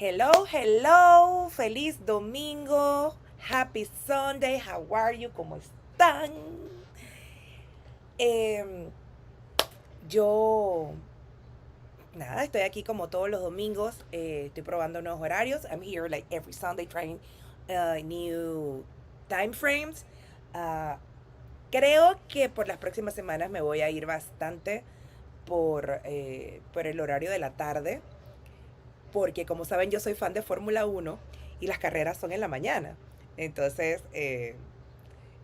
Hello, hello, feliz domingo, happy Sunday, how are you, ¿cómo están? Em, yo, nada, estoy aquí como todos los domingos, estoy probando nuevos horarios. I'm here like every Sunday trying new time frames. Ah, Creo que por las próximas semanas me voy a ir bastante por el horario de la tarde, porque como saben yo soy fan de Fórmula 1 y las carreras son en la mañana. Entonces,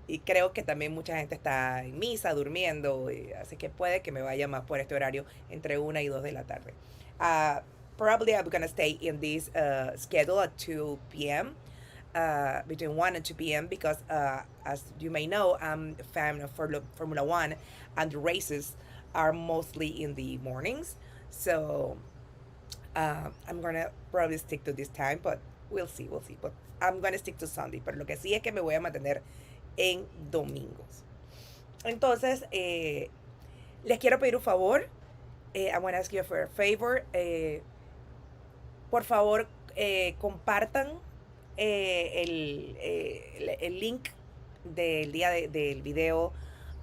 y creo que también mucha gente está en misa, durmiendo, así que puede que me vaya más por este horario entre 1 y 2 de la tarde. Uh, Probably I'm gonna stay in this schedule at 2 p.m. Between 1 and 2 p.m. because, as you may know, I'm a fan of Formula One, and the races are mostly in the mornings. So I'm gonna probably stick to this time, but we'll see. But I'm gonna stick to Sunday. Pero lo que sí es que me voy a mantener en domingos. Entonces, les quiero pedir un favor. I'm gonna ask you for a favor. Por favor, compartan el link del del video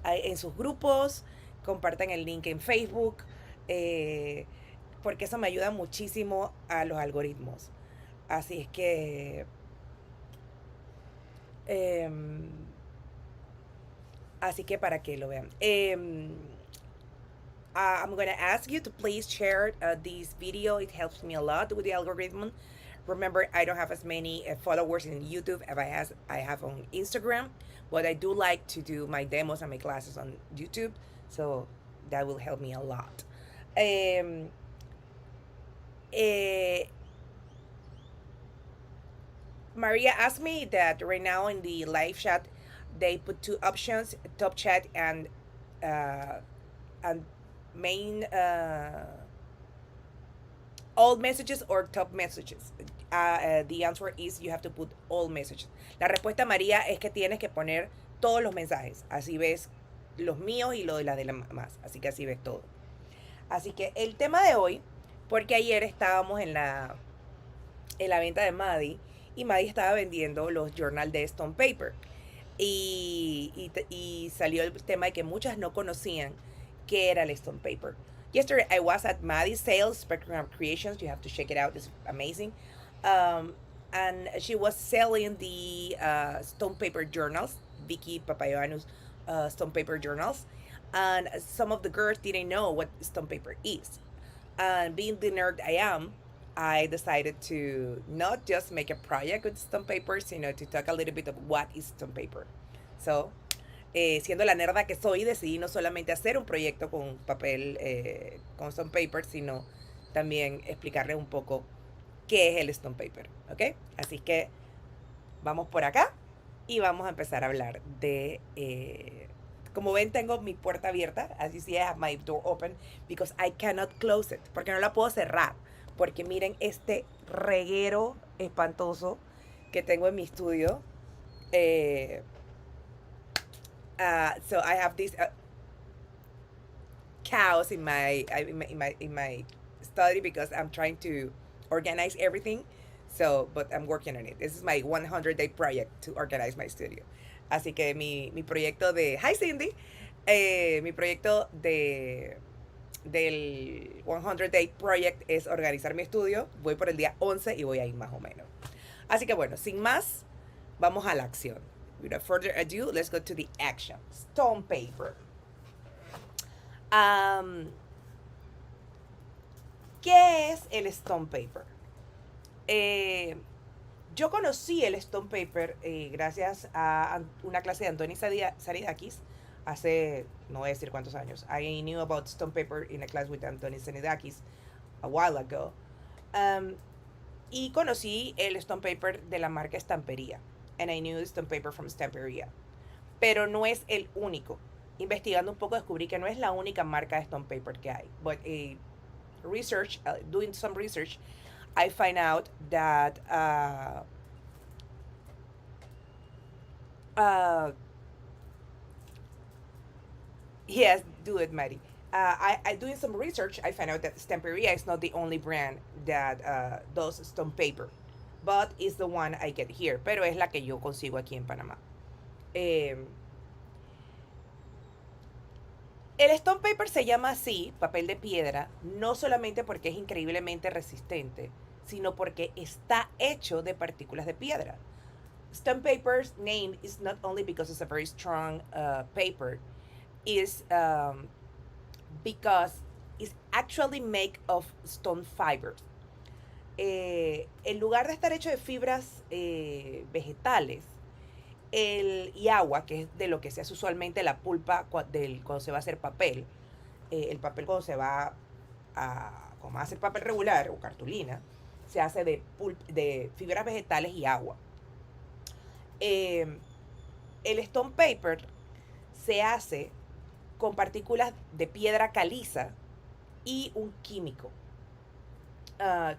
en sus grupos. Compartan el link en Facebook. Porque eso me ayuda muchísimo a los algoritmos. Así es que eh, así que para que lo vean. I'm gonna ask you to please share this video. It helps me a lot with the algorithm. Remember, I don't have as many followers in YouTube as I have on Instagram, but I do like to do my demos and my classes on YouTube, so that will help me a lot. Eh, Maria asked me that right now in the live chat they put two options: top chat and main all messages or top messages. The answer is you have to put all messages. La respuesta, María, es que tienes que poner todos los mensajes. Así ves los míos y los de las demás. Así que así ves todo. Así que el tema de hoy, porque ayer estábamos en la venta de Madi, y Madi estaba vendiendo los journal de Stone Paper. Y salió el tema de que muchas no conocían qué era el Stone Paper. Yesterday I was at Madi's sales, Spectrum Creations. You have to check it out. It's amazing. And she was selling the Stone Paper journals, Vicky Papayoanou's Stone Paper journals. And some of the girls didn't know what Stone Paper is. And being the nerd I am, I decided to not just make a project with Stone Paper, sino to talk a little bit of what is Stone Paper. So, siendo la nerda que soy, decidí no solamente hacer un proyecto con papel, con Stone Paper, sino también explicarles un poco qué es el Stone Paper, ¿ok? Así que vamos por acá y vamos a empezar a hablar de... como ven, tengo mi puerta abierta. As you see, I have my door open because I cannot close it, porque no la puedo cerrar, porque miren este reguero espantoso que tengo en mi estudio. So I have this chaos in my study because I'm trying to organize everything. So, but I'm working on it. This is my 100-day project to organize my studio. Así que mi proyecto de... Hi Cindy. Mi proyecto del 100-day project es organizar mi estudio. Voy por el día 11 y voy a ir más o menos. Así que bueno, sin más, vamos a la acción. Without further ado, let's go to the action. Stone Paper. ¿Qué es el Stone Paper? Yo conocí el Stone Paper gracias a una clase de Anthony Saridakis hace, no voy a decir cuántos años. I knew about Stone Paper in a class with Anthony Saridakis a while ago. Y conocí el Stone Paper de la marca Estampería. And I knew Stone Paper from Estampería. Pero no es el único. Investigando un poco descubrí que no es la única marca de Stone Paper que hay. But doing some research, I find out that yes, do it, Madi. I doing some research, I found out that Stamperia is not the only brand that does stone paper, but it's the one I get here, pero es la que yo consigo aquí en Panamá. Eh, el stone paper se llama así, papel de piedra, no solamente porque es increíblemente resistente, sino porque está hecho de partículas de piedra. Stone paper's name is not only because it's a very strong paper, is because it's actually made of stone fibers. En lugar de estar hecho de fibras vegetales y agua, que es de lo que se hace usualmente la pulpa cuando se va a hacer papel, el papel cuando se va como a hacer papel regular o cartulina, se hace de fibras vegetales y agua. El stone paper se hace con partículas de piedra caliza y un químico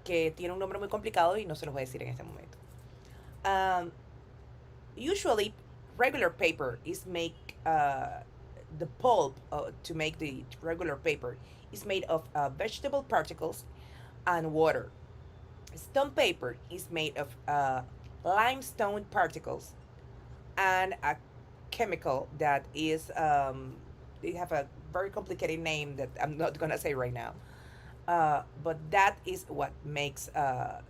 que tiene un nombre muy complicado y no se los voy a decir en este momento. Usually, regular paper is made, the pulp to make the regular paper is made of vegetable particles and water. Stone paper is made of limestone particles and a chemical that is, they have a very complicated name that I'm not going to say right now. But that is what makes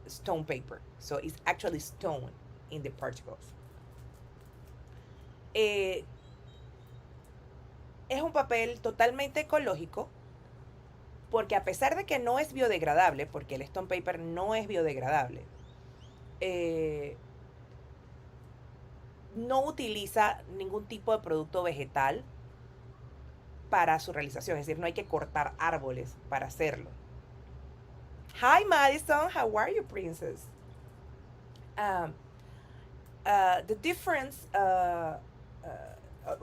stone paper. So it's actually stone in the particles. Es un papel totalmente ecológico porque a pesar de que no es biodegradable, porque el stone paper no es biodegradable, no utiliza ningún tipo de producto vegetal para su realización, es decir, no hay que cortar árboles para hacerlo. Hi Madison, how are you, princess? The difference,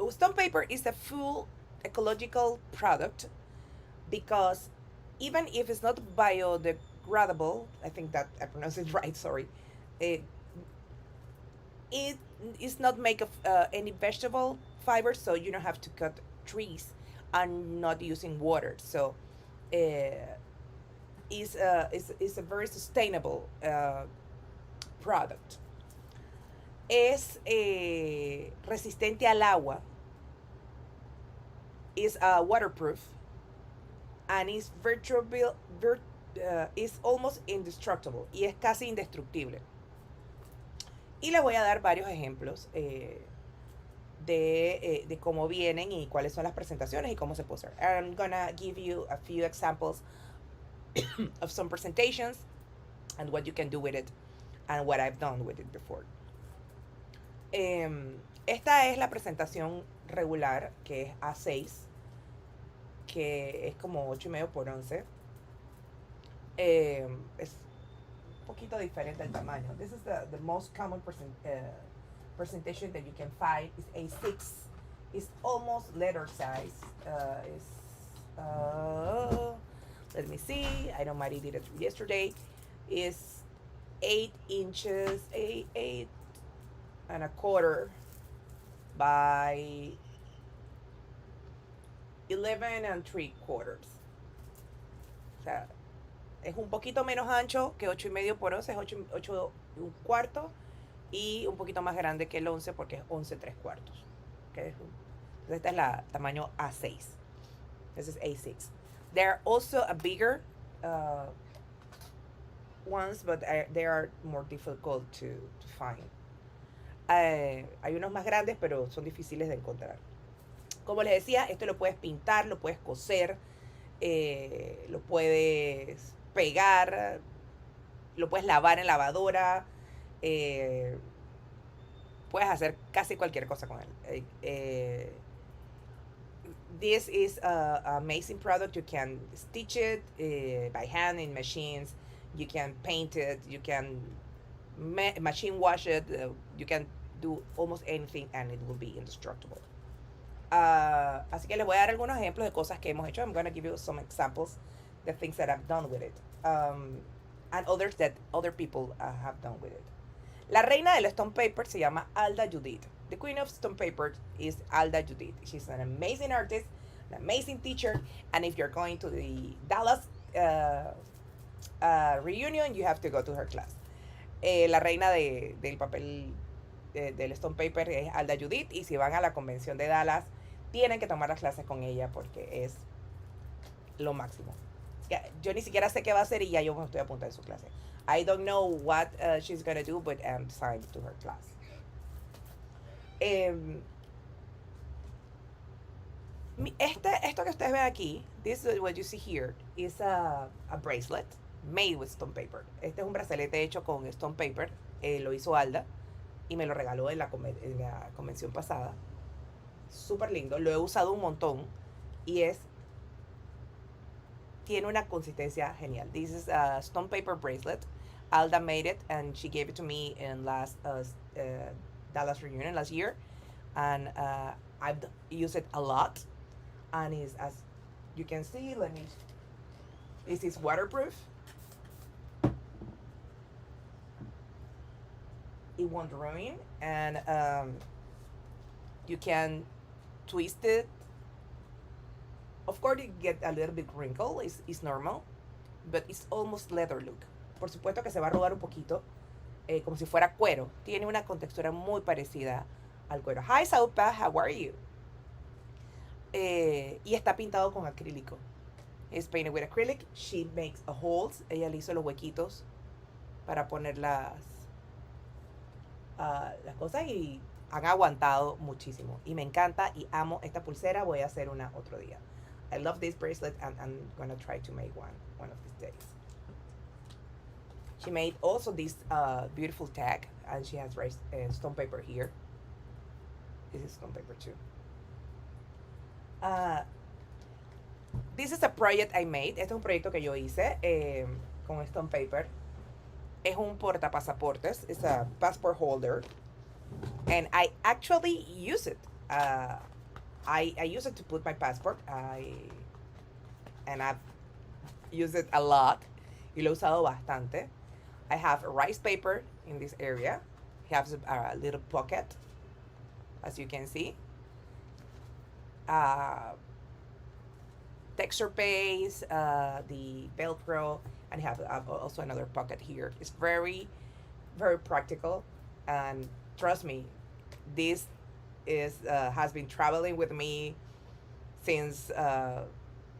stone paper is a full ecological product because even if it's not biodegradable, I think that I pronounced it right, sorry, it is not made of any vegetable fiber, so you don't have to cut trees and not using water. So it's a very sustainable product. Es resistente al agua, is waterproof, and is is almost indestructible, y es casi indestructible. Y les voy a dar varios ejemplos de cómo vienen y cuáles son las presentaciones y cómo se puede usar. I'm gonna give you a few examples of some presentations and what you can do with it and what I've done with it before. Esta es la presentación regular, que es A6, que es como 8,5 por 11. Es un poquito diferente el tamaño. This is the most common presentation that you can find. Is A6. It's almost letter size. Let me see. I know Madi did it yesterday. It's 8 inches, 8 and a quarter by 11 and 3/4. O sea, es un poquito menos ancho que 8,5 por 11, es 8 y un cuarto, y un poquito más grande que el 11 porque es 11 3/4. Okay? Entonces esta es la tamaño A6. This is A6. There are also a bigger ones, but they are more difficult to find. Hay unos más grandes, pero son difíciles de encontrar. Como les decía, esto lo puedes pintar, lo puedes coser, lo puedes pegar, lo puedes lavar en lavadora, puedes hacer casi cualquier cosa con él. This is an amazing product. You can stitch it by hand in machines. You can paint it. You can machine wash it. You can do almost anything and it will be indestructible. Así que les voy a dar algunos ejemplos de cosas que hemos hecho. I'm going to give you some examples, the things that I've done with it, and others that other people have done with it. La reina del stone paper se llama Alda Judith. The queen of stone paper is Alda Judith. She's an amazing artist, an amazing teacher. And if you're going to the Dallas reunion, you have to go to her class. La reina del papel del Stone Paper es Alda Judith, y si van a la convención de Dallas, tienen que tomar las clases con ella porque es lo máximo. Yo ni siquiera sé qué va a hacer y ya yo me estoy apuntando en su clase. I don't know what she's gonna do, but I'm signed to her class. Esto que ustedes ven aquí, this is what you see here, is a bracelet made with stone paper. Este es un brazalete hecho con stone paper. Lo hizo Alda y me lo regaló en la convención pasada. Súper lindo. Lo he usado un montón y tiene una consistencia genial. This is a stone paper bracelet. Alda made it and she gave it to me in last Dallas reunion last year, and I've used it a lot. And is, as you can see, this is waterproof. It won't ruin, and you can twist it. Of course, you get a little bit wrinkle, it's normal, but it's almost leather look. Por supuesto que se va a arrugar un poquito, como si fuera cuero. Tiene una contextura muy parecida al cuero. Hi, Saupa, how are you? Y está pintado con acrílico. It's painted with acrylic. She makes a holes. Ella le hizo los huequitos para poner las cosas y han aguantado muchísimo. Y me encanta y amo esta pulsera. Voy a hacer una otro día. I love this bracelet and I'm gonna try to make one of these days. She made also this beautiful tag, and she has stone paper here. This is stone paper too. This is a project I made. Este es un proyecto que yo hice con stone paper. Es un portapasaportes. It's a passport holder, and I actually use it. I use it to put my passport. And I've used it a lot. Y lo he usado bastante. I have rice paper in this area. It has a little pocket, as you can see. Texture paste, the Velcro, and have also another pocket here. It's very, very practical, and trust me, this has been traveling with me since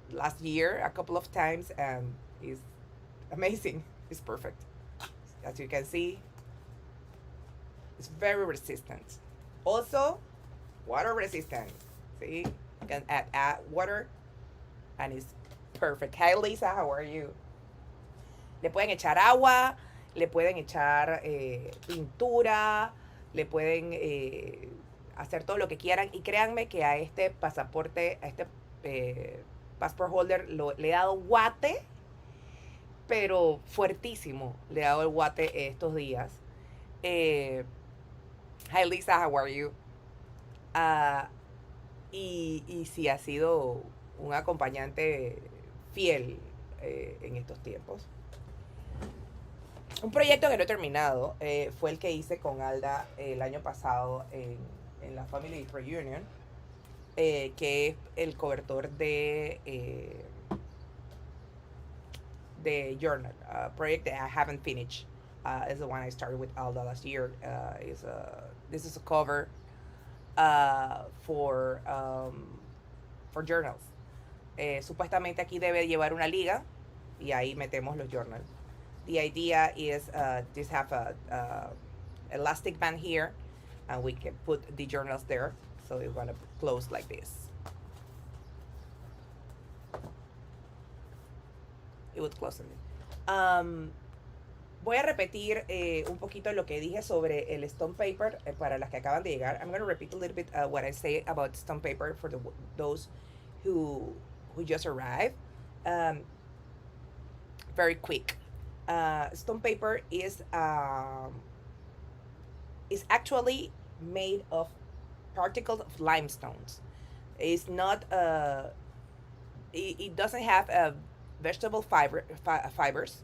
last year a couple of times, and it's amazing. It's perfect. As you can see, it's very resistant. Also, water resistant. See, you can add water, and it's perfect. Hi, Lisa, how are you? Le pueden echar agua, le pueden echar pintura, le pueden hacer todo lo que quieran. Y créanme que a este pasaporte, a este passport holder, le he dado guate, pero fuertísimo. Le he dado el guate estos días. Hi, Lisa, how are you? Y sí, ha sido un acompañante fiel en estos tiempos. Un proyecto que no he terminado fue el que hice con Alda el año pasado en la Family Reunion, que es el cobertor de journal. Project that I haven't finished. Is the one I started with Alda last year. This is a cover for journals. Supuestamente aquí debe llevar una liga y ahí metemos los journals. The idea is just have a elastic band here, and we can put the journals there, so it's gonna close like this. It would close it. Voy a repetir un poquito lo que dije sobre el stone paper para las que acaban de llegar. I'm going to repeat a little bit what I say about stone paper for those who just arrived. Very quick. Stone paper is actually made of particles of limestones. It's not it doesn't have vegetable fibers.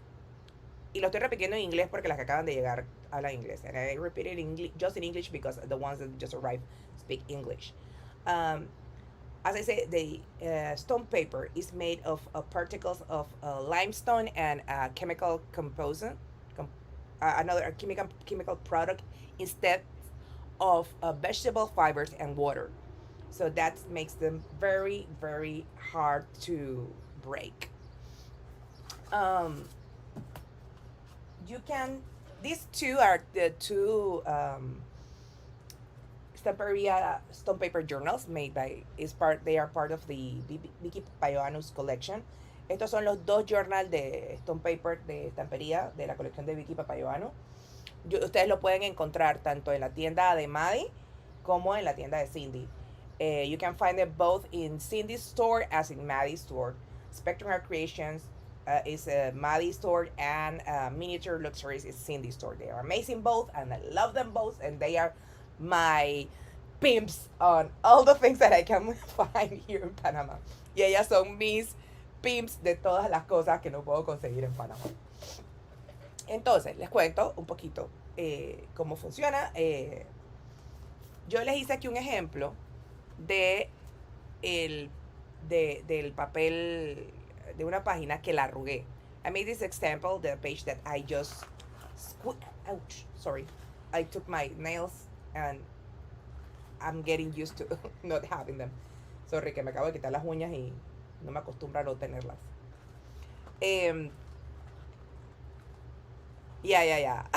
Y lo estoy repitiendo en inglés porque las que acaban de llegar hablan inglés. And I repeat it just in English because the ones that just arrived speak English. as I say, the stone paper is made of particles of limestone and chemical composite, com- another chemical product instead of vegetable fibers and water. So that makes them very, very hard to break. Um, you can, these two are the two stone paper journals made by, they are part of the Vicky Payoanus collection. Estos son los dos journals de stone paper de estampería de la colección de Vicky Payoano. Ustedes lo pueden encontrar tanto en la tienda de Madi como en la tienda de Cindy. You can find them both in Cindy's store as in Madi's store. Spectrum Art Creations is a Madi store, and Miniature Luxuries is Cindy's store. They are amazing both, and I love them both, and they are my pimps on all the things that I can find here in Panama. Y ellas son mis pimps de todas las cosas que no puedo conseguir en Panamá. Entonces, les cuento un poquito cómo funciona. Yo les hice aquí un ejemplo de del papel de una página que la arrugué. I made this example, the page that I just ouch, sorry. I took my nails and I'm getting used to not having them. Sorry, que me acabo de quitar las uñas y no me acostumbro a no tenerlas. Ya.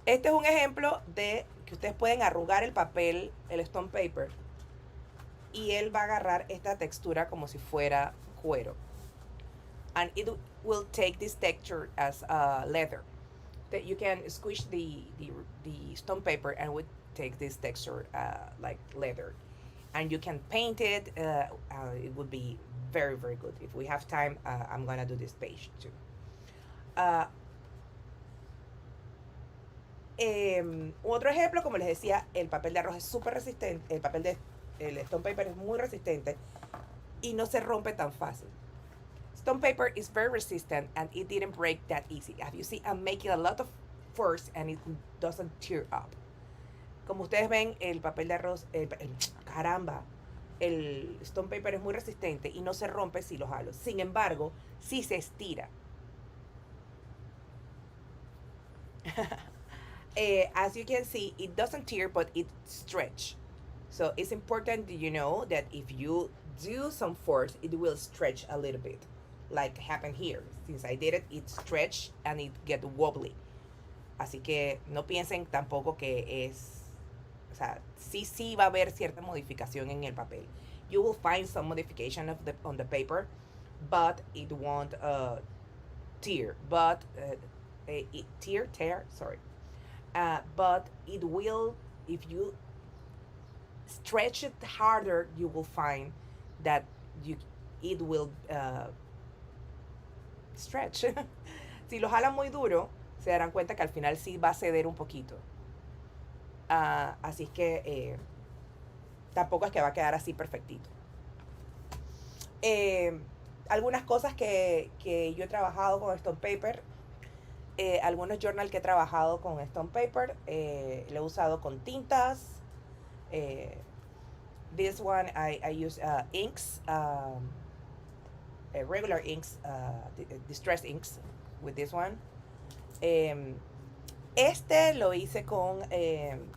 Este es un ejemplo de que ustedes pueden arrugar el papel, el stone paper, y él va a agarrar esta textura como si fuera cuero. And it will take this texture as leather. That you can squish the stone paper and it would take this texture like leather. And you can paint it. It would be very, very good. If we have time, I'm gonna do this page too. Otro ejemplo, como les decía, el papel de arroz es súper resistente, el stone paper es muy resistente y no se rompe tan fácil. Stone paper is very resistant and it didn't break that easy. As you see, I'm making a lot of force and it doesn't tear up. Como ustedes ven, el papel de arroz, caramba, el stone paper es muy resistente y no se rompe si lo jalo. Sin embargo, sí se estira. As you can see, it doesn't tear, but it stretch. So it's important you know that if you do some force, it will stretch a little bit, like happened here. Since I did it, it stretched and it get wobbly. Así que no piensen tampoco que es, o sea, sí va a haber cierta modificación en el papel. You will find some modification on the paper, but it won't tear. But tear, sorry. But it will, if you stretch it harder, you will find that it will stretch. Si lo jalan muy duro, se darán cuenta que al final sí va a ceder un poquito. Así que tampoco es que va a quedar así perfectito. Algunas cosas que yo he trabajado con stone paper. Algunos journal que he trabajado con stone paper, lo he usado con tintas. This one I use inks, regular inks, distress inks with this one. Este lo hice con,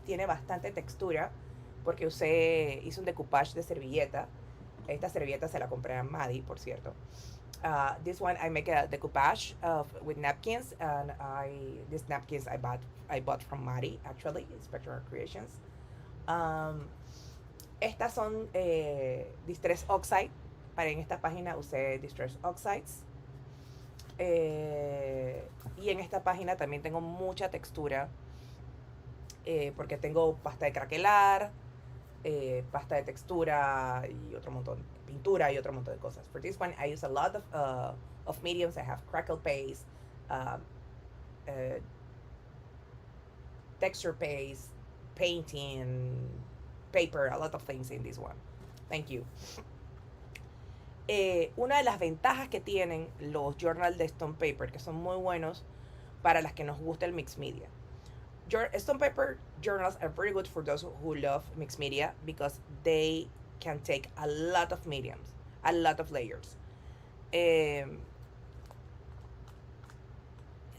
tiene bastante textura porque hice un decoupage de servilleta. Esta servilleta se la compré a Madi, por cierto. This one I make a decoupage with napkins, and these napkins I bought from Madi, actually, Spectrum Creations. Estas son Distress Oxide. Para en esta página usé Distress Oxides. Y en esta página también tengo mucha textura porque tengo pasta de craquelar, pasta de textura y otro montón, pintura y otro montón de cosas. For this one I use a lot of mediums. I have crackle paste, texture paste, painting, paper, a lot of things in this one. Thank you. Una de las ventajas que tienen los journals de stone paper, que son muy buenos para las que nos gusta el mixed media. Stone paper journals are very good for those who love mixed media because they can take a lot of mediums, a lot of layers. Eh,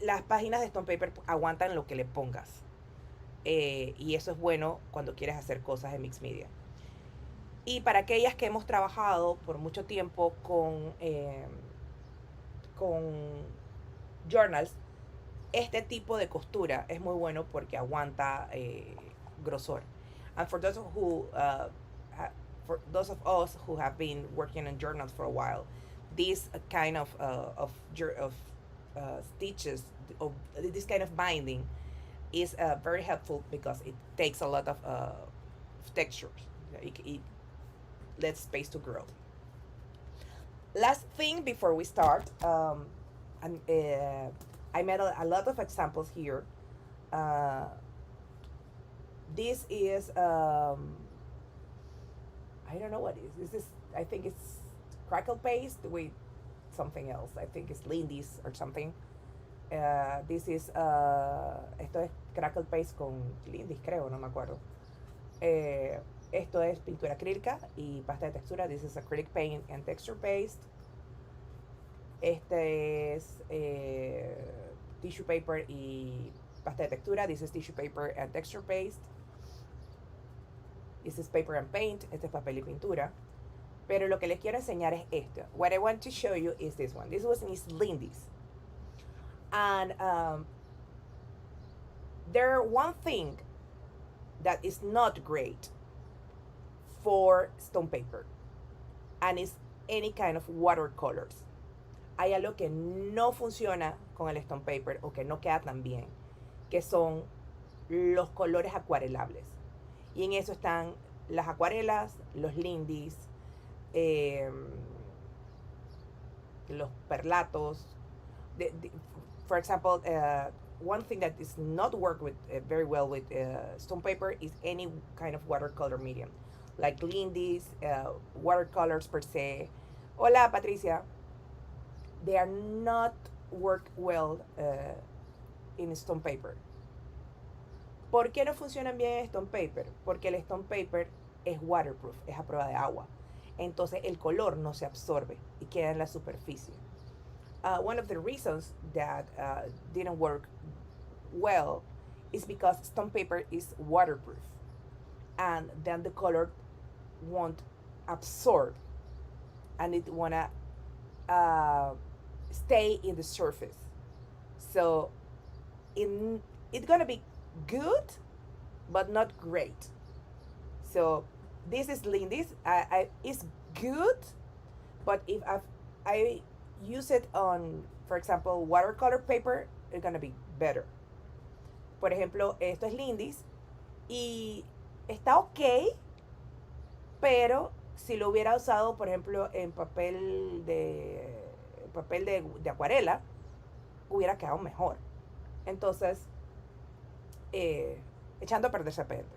las páginas de Stone Paper aguantan lo que le pongas. Y eso es bueno cuando quieres hacer cosas de mixed media. Y para aquellas que hemos trabajado por mucho tiempo con journals, este tipo de costura es muy bueno porque aguanta grosor. And for those for those of us who have been working on journals for a while, this kind of stitches, of this kind of binding, is very helpful because it takes a lot of textures. It lets space to grow. Last thing before we start, and I made a lot of examples here. This is I don't know what it is. This is, I think it's crackle paste with something else. I think it's Lindy's or something. This is esto es crackle paste con Lindy's, creo, no me acuerdo. Esto es pintura acrílica y pasta de textura. This is acrylic paint and texture paste. Este es tissue paper y pasta de textura. This is tissue paper and texture paste. This is paper and paint. Este es papel y pintura. Pero lo que les quiero enseñar es esto. What I want to show you is this one. This was Miss Lindy's. And there one thing that is not great for stone paper, and it's any kind of watercolors. Hay algo que no funciona con el stone paper o que no queda tan bien, que son los colores acuarelables. Y en eso están las acuarelas, los Lindy's, los perlatos. For example, one thing that is not work with very well with stone paper is any kind of watercolor medium, like Lindy's, watercolors per se. Hola, Patricia. They are not work well in stone paper. ¿Por qué no funcionan bien en stone paper? Porque el stone paper es waterproof, es a prueba de agua. Entonces el color no se absorbe y queda en la superficie. One of the reasons that didn't work well is because stone paper is waterproof, and then the color won't absorb, and it wanna stay in the surface. So it's gonna be good, but not great. So this is Lindy's. It's good, but if I use it on, for example, watercolor paper, it's gonna be better. Por ejemplo, esto es Lindy's y está ok, pero si lo hubiera usado, por ejemplo, en papel de acuarela, hubiera quedado mejor. Entonces, echando a perder se pierde.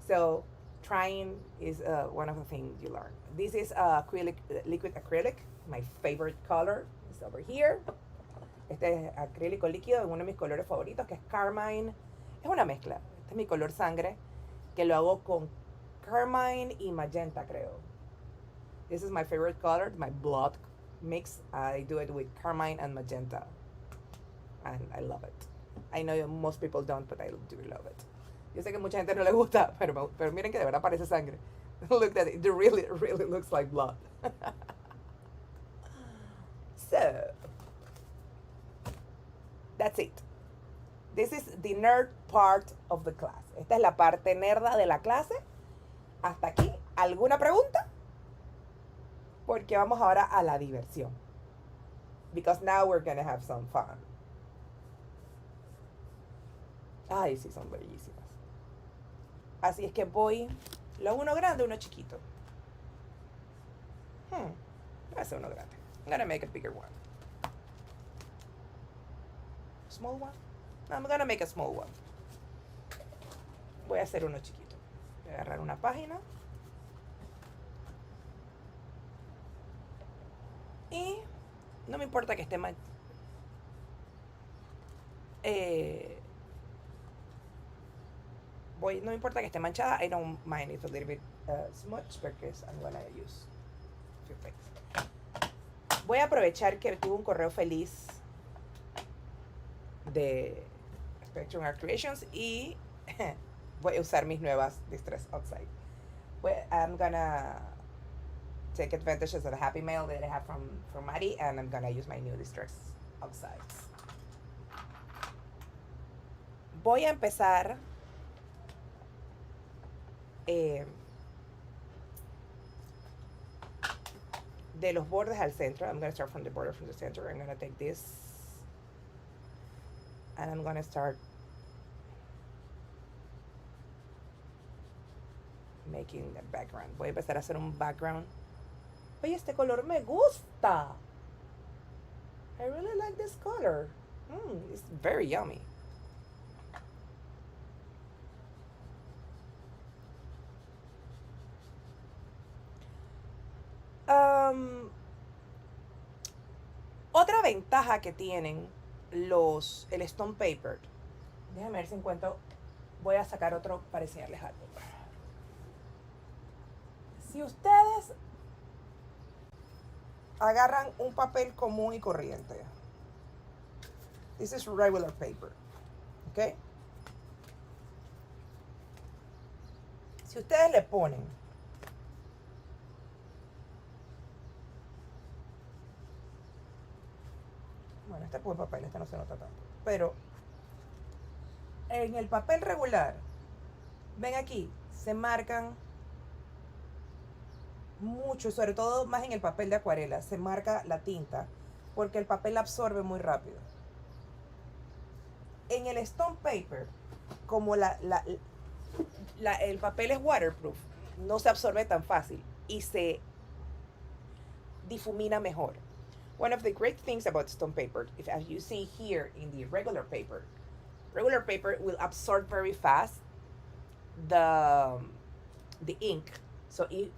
So, trying is one of the things you learn. This is liquid acrylic. My favorite color is over here. Este es acrílico líquido, uno de mis colores favoritos, que es carmine. Es una mezcla. Este es mi color sangre, que lo hago con carmine y magenta, creo. This is my favorite color, my blood mix. I do it with carmine and magenta. And I love it. I know most people don't, but I do love it. Yo sé que mucha gente no le gusta, pero miren que de verdad parece sangre. Look at it. It really looks like blood. So, that's it. This is the nerd part of the class. Esta es la parte nerda de la clase. Hasta aquí. ¿Alguna pregunta? Porque vamos ahora a la diversión. Because now we're gonna have some fun. Ay, sí, son bellísimas. Así es que voy, uno grande, uno chiquito. Voy a hacer uno grande. I'm gonna make a bigger one. Small one? No, I'm gonna make a small one. Voy a hacer uno chiquito. Voy a agarrar una página. Y no me importa que esté mal. no importa que esté manchada, I don't mind if a little bit smudge because I'm gonna use a few things. Voy a aprovechar que tuve un correo feliz de Spectrum Art Creations y voy a usar mis nuevas Distress Oxide. I'm gonna take advantage of the happy mail that I have from Madi, and I'm gonna use my new Distress Oxides. Voy a empezar de los bordes al centro. I'm gonna start from the border from the center. I'm gonna take this and I'm gonna start making the background. Voy a empezar a hacer un background. Oye, este color me gusta. I really like this color. It's very yummy. Otra ventaja que tienen el Stone Paper. Déjame ver si encuentro. Voy a sacar otro para enseñarles algo. Si ustedes agarran un papel común y corriente. This is regular paper. ¿Ok? Si ustedes le ponen bueno, este es buen papel, este no se nota tanto. Pero en el papel regular, ven aquí, se marcan mucho, sobre todo más en el papel de acuarela, se marca la tinta porque el papel absorbe muy rápido. En el Stone Paper, como el papel es waterproof, no se absorbe tan fácil y se difumina mejor. One of the great things about stone paper, if as you see here in the regular paper will absorb very fast the ink. So if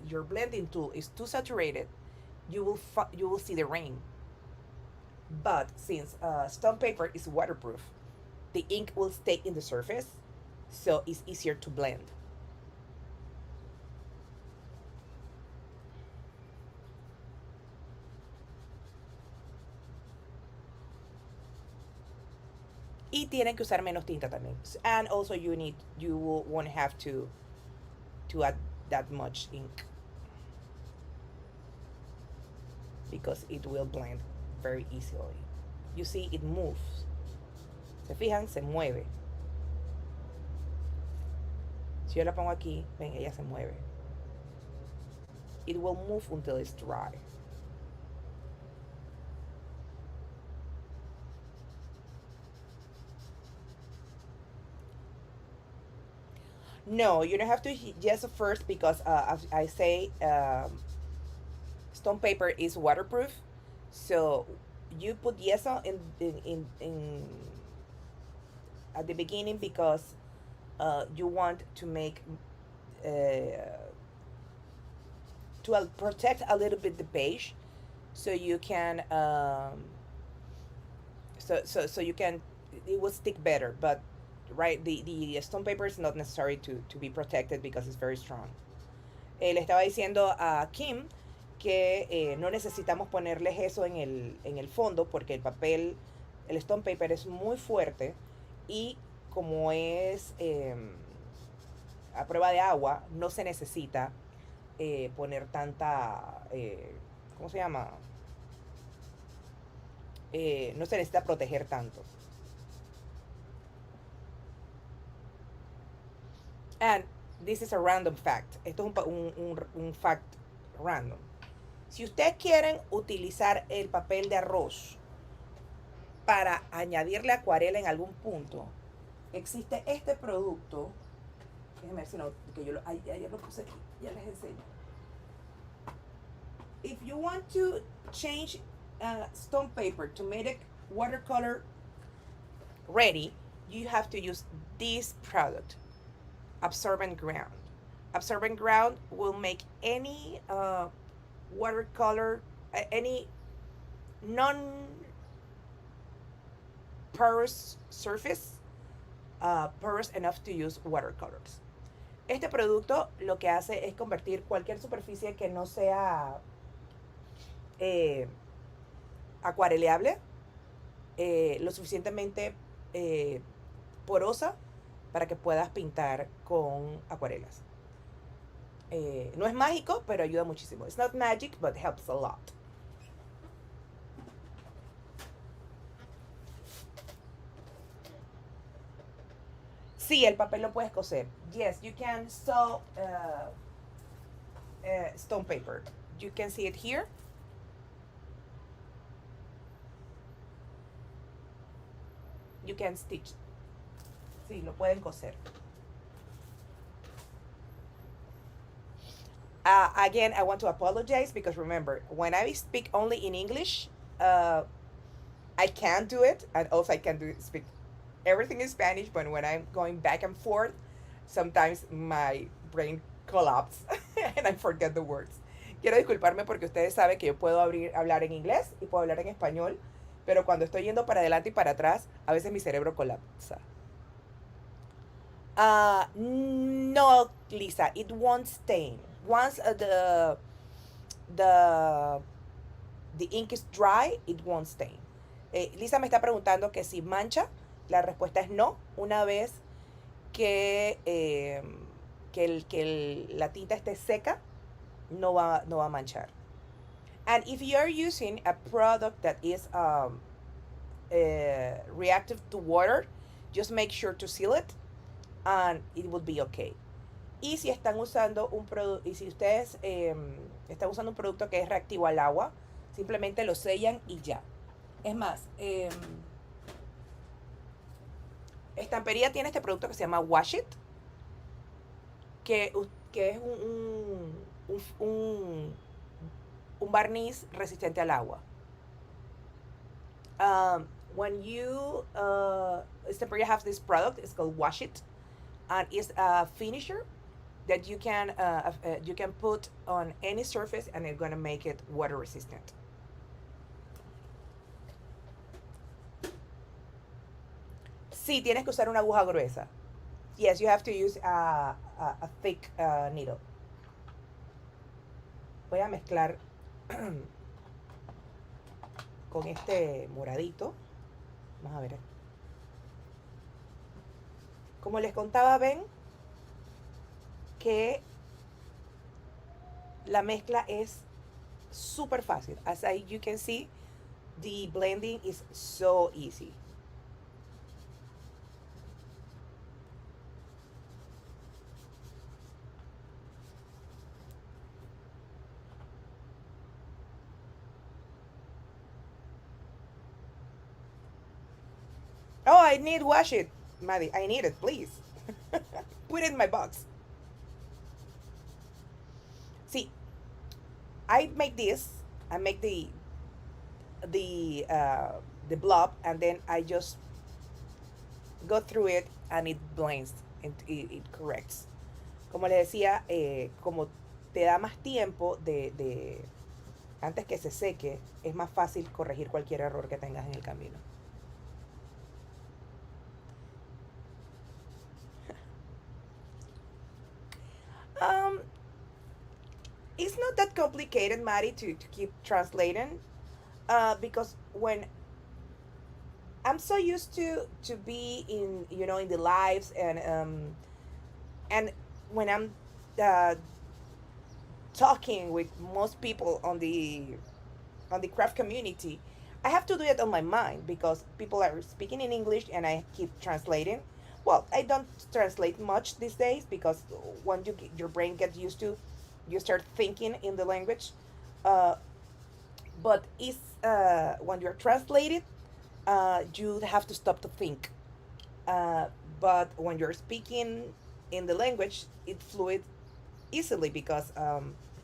your blending tool is too saturated, you will see the rain. But since stone paper is waterproof, the ink will stay in the surface, so it's easier to blend. Y tienen que usar menos tinta también. And also you won't have to add that much ink because it will blend very easily. You see, it moves. ¿Se fijan? Se mueve. Si yo la pongo aquí, ven, ella se mueve. It will move until it's dry. No, you don't have to gesso first because as I say, stone paper is waterproof. So you put yeso in at the beginning because you want to make to protect a little bit the page, so you can so you can it will stick better. But right, the stone paper is not necessary to be protected because it's very strong. Le estaba diciendo a Kim que no necesitamos ponerle eso en el fondo porque el stone paper es muy fuerte y como es a prueba de agua, no se necesita poner tanta, ¿cómo se llama? No se necesita proteger tanto. And this is a random fact. Esto es un fact random. Si ustedes quieren utilizar el papel de arroz para añadirle acuarela en algún punto, existe este producto. Déjenme ver si no, que yo ya lo puse aquí, ya les enseño. If you want to change stone paper to make it watercolor ready, you have to use this product, absorbent ground. Absorbent ground will make any watercolor, any non-porous surface porous enough to use watercolors. Este producto lo que hace es convertir cualquier superficie que no sea eh, acuareleable lo suficientemente porosa para que puedas pintar con acuarelas. No es mágico, pero ayuda muchísimo. It's not magic, but helps a lot. Sí, el papel lo puedes coser. Yes, you can sew stone paper. You can see it here. You can stitch. Sí, lo pueden coser. Again, I want to apologize because remember, when I speak only in English, I can do it, and also I can speak everything in Spanish, but when I'm going back and forth, sometimes my brain collapses and I forget the words. Quiero disculparme porque ustedes saben que yo puedo hablar en inglés y puedo hablar en español, pero cuando estoy yendo para adelante y para atrás, a veces mi cerebro colapsa. No, Lisa, it won't stain. Once the ink is dry, it won't stain. Lisa me está preguntando que si mancha. La respuesta es no. Una vez que la tinta esté seca, no va a manchar. And if you're using a product that is reactive to water, just make sure to seal it and it will be okay. Y si están usando y si ustedes están usando un producto que es reactivo al agua, simplemente lo sellan y ya. Es más, Estampería tiene este producto que se llama Wash It, que es un barniz resistente al agua. When you Estampería have this product, it's called Wash It, and it's a finisher that you can put on any surface and it's gonna make it water resistant. Sí, tienes que usar una aguja gruesa. Yes, you have to use a thick needle. Voy a mezclar con este moradito. Vamos a ver. Como les contaba, ven que la mezcla es súper fácil. As you can see, the blending is so easy. Oh, I need wash it, Madi. I need it, please. Put it in my box. See, I make this. I make the blob, and then I just go through it, and it blends. It corrects. Como les decía, como te da más tiempo antes que se seque, es más fácil corregir cualquier error que tengas en el camino. It's not that complicated, Madi, to keep translating, because when I'm so used to be in in the lives and when I'm talking with most people on the craft community, I have to do it on my mind because people are speaking in English and I keep translating. Well, I don't translate much these days because when your brain gets used to, you start thinking in the language. But it's when you're translated, you have to stop to think. But when you're speaking in the language, it fluid easily because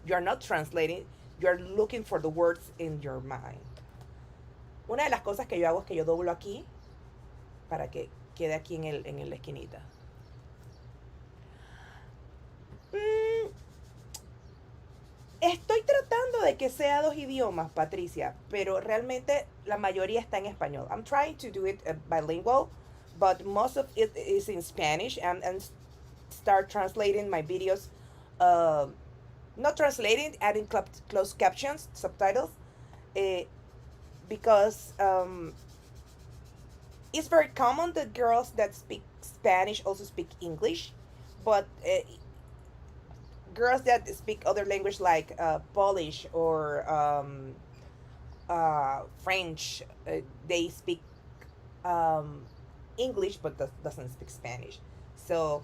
you're not translating, you're looking for the words in your mind. Una de las cosas que yo hago es que yo doblo aquí para que quede aquí en la esquinita. Estoy tratando de que sea 2 idiomas, Patricia, pero realmente la mayoría está en español. I'm trying to do it bilingual, but most of it is in Spanish, and start translating my videos, uh, not translating, adding closed captions, subtitles, uh, because it's very common that girls that speak Spanish also speak English, but girls that speak other language like Polish or French, they speak um, English but doesn't speak Spanish. So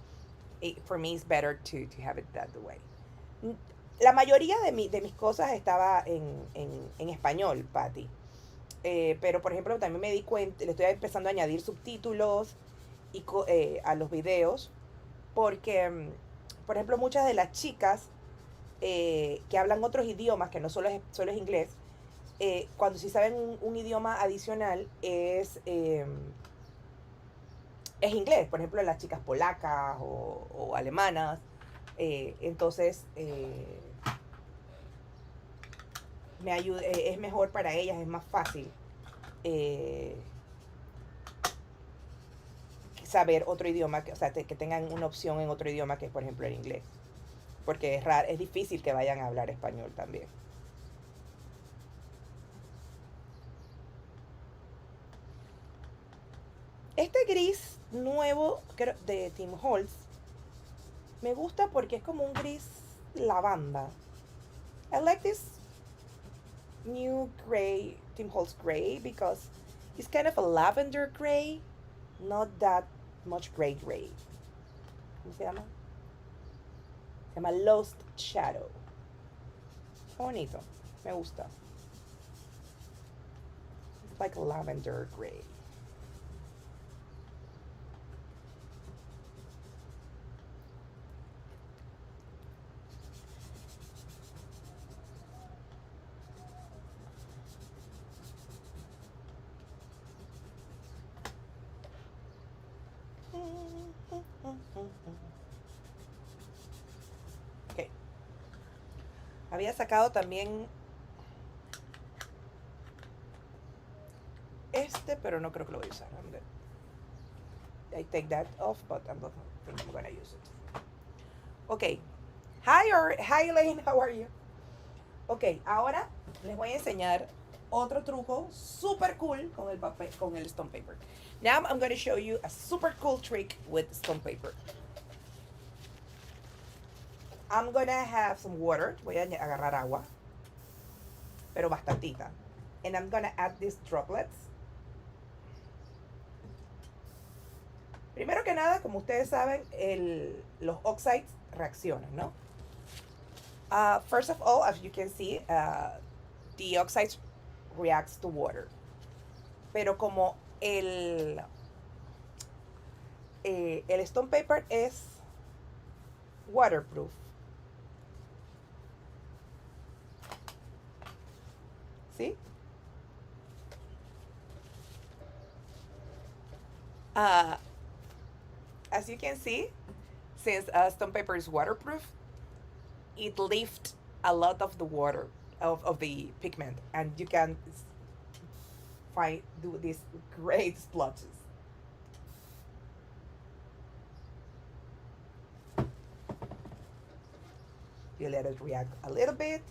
for me it's better to have it that way. La mayoría de mis cosas estaba en español, Patty. Pero por ejemplo también me di cuenta, le estoy empezando a añadir subtítulos a los videos porque, por ejemplo, muchas de las chicas que hablan otros idiomas, que no solo es inglés, cuando sí saben un idioma adicional es inglés. Por ejemplo, las chicas polacas o alemanas. Entonces, es mejor para ellas, es más fácil saber otro idioma, o sea, que tengan una opción en otro idioma que es, por ejemplo, el inglés. Porque es difícil que vayan a hablar español también. Este gris nuevo de Tim Holtz me gusta porque es como un gris lavanda. I like this new gray, Tim Holtz gray, because it's kind of a lavender gray, not that much gray. ¿Cómo se llama? Se llama Lost Shadow. Está bonito, me gusta. It's like lavender gray. Okay. Había sacado también pero no creo que lo voy a usar. I take that off, but I don't think I'm gonna use it. Okay. Hi Elaine, how are you? Ok, ahora les voy a enseñar otro truco super cool con el papel, con el stone paper. Now I'm going to show you a super cool trick with stone paper. I'm going to have some water. Voy a agarrar agua, pero bastantita. And I'm going to add these droplets. Primero que nada, como ustedes saben, los oxides reaccionan, ¿no? First of all, as you can see, the oxides reacts to water. Pero como el stone paper es waterproof, ¿sí? As you can see, since stone paper is waterproof, it lifts a lot of the water of the pigment, and you can do these great splotches. You let it react a little bit.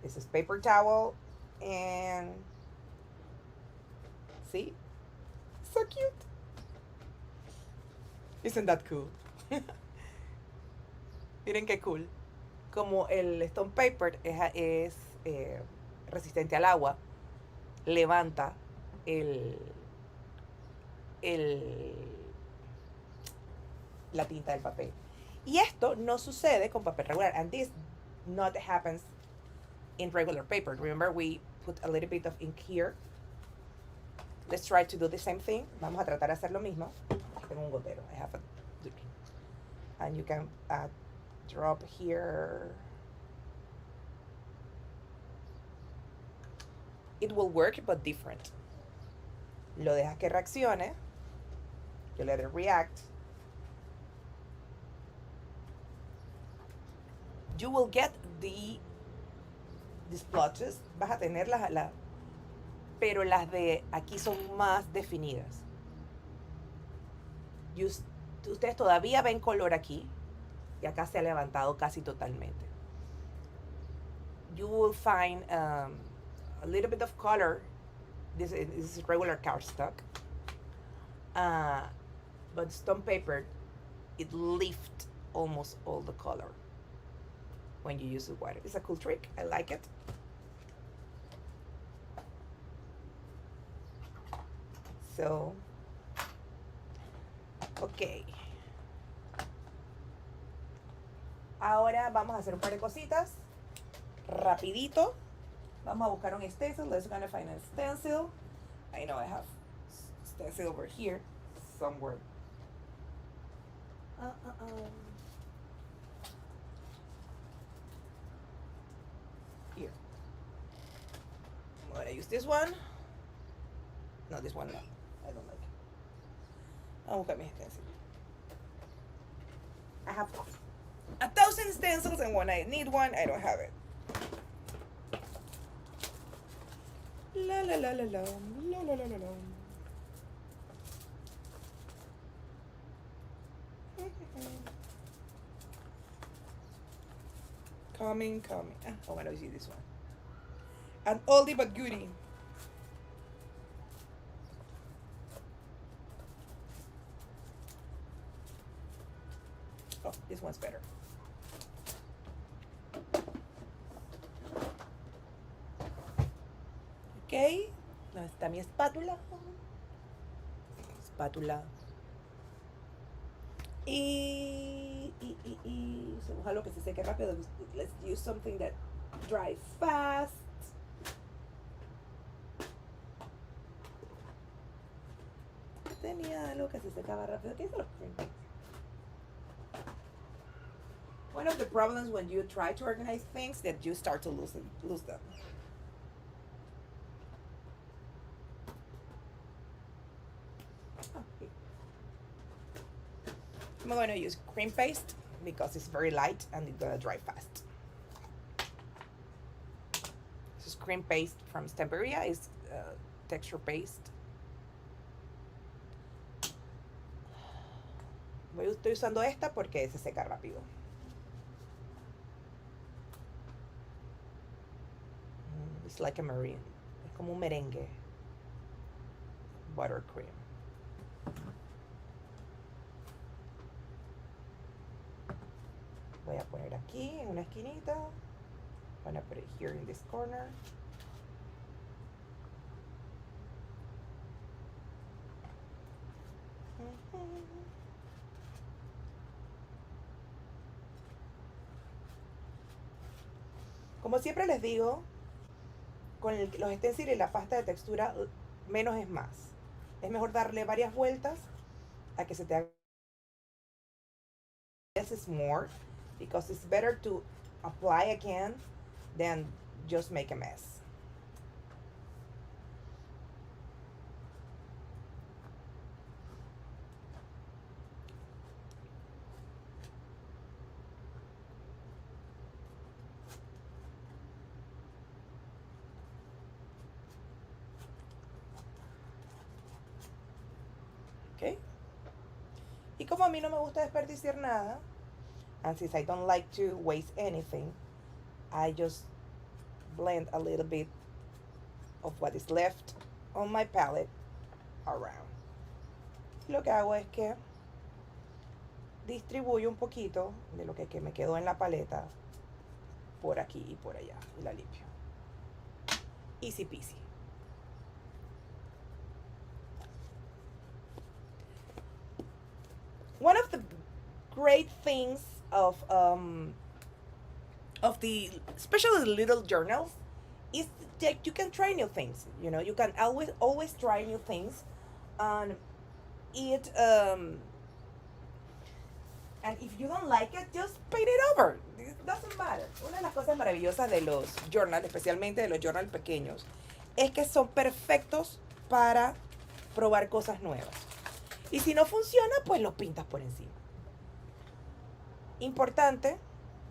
This is paper towel, and see, so cute. Isn't that cool? Miren qué cool. Como el stone paper es resistente al agua, levanta la tinta del papel. Y esto no sucede con papel regular. And this not happens in regular paper. Remember, we put a little bit of ink here. Let's try to do the same thing. Vamos a tratar de hacer lo mismo. Aquí tengo un gotero. I have a and you can drop here. It will work, but different. Lo dejas que reaccione. You let it react. You will get these splotches. Vas a tener pero las de aquí son más definidas. Ustedes todavía ven color aquí. Y acá se ha levantado casi totalmente. You will find a little bit of color. This is regular cardstock. But stone paper, it lifts almost all the color when you use the water. It's a cool trick. I like it. So, ok. Ahora vamos a hacer un par de cositas. Rapidito. Vamos a buscar un stencil. Let's gonna find a stencil. I know I have stencil over here somewhere. Here. I'm gonna use this one. No, this one no. I don't like it. Vamos a buscar mi stencil. I have 1,000 stencils, and when I need one, I don't have it. La la la la la la la la la la. Coming. Oh, I want to see this one. An oldie but goodie. Oh, this one's better. Ok, ¿dónde está mi espátula? Espátula. Y ojalá que se seque rápido. Let's use something that dries fast. Tenía algo que se secaba rápido. ¿Qué es lo que? One of the problems when you try to organize things that you start to lose them. Okay. I'm going to use cream paste because it's very light and it's going to dry fast. This is cream paste from Stamperia. It's texture paste. Estoy usando esta porque se seca rápido. It's like a meringue. Es como un merengue. Buttercream. Voy a poner aquí en una esquinita. I'm gonna put it here in this corner. Como siempre les digo, con los stencils y la pasta de textura, menos es más. Es mejor darle varias vueltas a que se te haga. Less is more, because it's better to apply again than just make a mess. Okay. Y como a mí no me gusta desperdiciar nada, and since I don't like to waste anything, I just blend a little bit of what is left on my palette around. Y lo que hago es que distribuyo un poquito de lo que me quedó en la paleta por aquí y por allá y la limpio. Easy peasy. One of the great things of the, especially the little journals, is that you can try new things. You know, you can always try new things, and and if you don't like it, just paint it over. It doesn't matter. Una de las cosas maravillosas de los journals, especialmente de los journals pequeños, es que son perfectos para probar cosas nuevas. Y si no funciona, pues lo pintas por encima. Importante,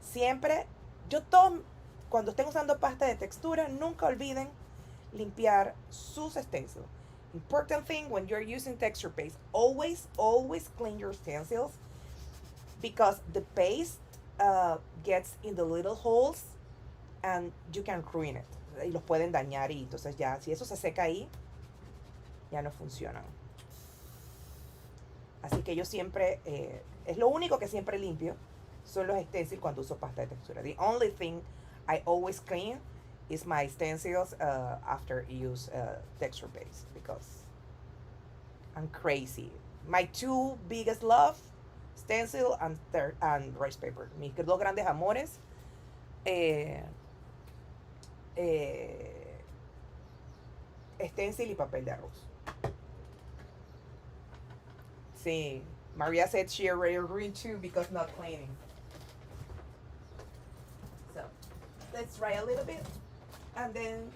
siempre, cuando estén usando pasta de textura, nunca olviden limpiar sus stencils. Important thing when you're using texture paste, always clean your stencils because the paste gets in the little holes and you can ruin it. Y los pueden dañar y entonces ya, si eso se seca ahí, ya no funcionan. Así que yo siempre, es lo único que siempre limpio, son los stencils cuando uso pasta de textura. The only thing I always clean is my stencils after use texture paste because I'm crazy. My two biggest love, stencil and rice paper. Mis dos grandes amores. Stencil y papel de arroz. Sí. Maria said she already agreed too because not cleaning. So let's try a little bit and then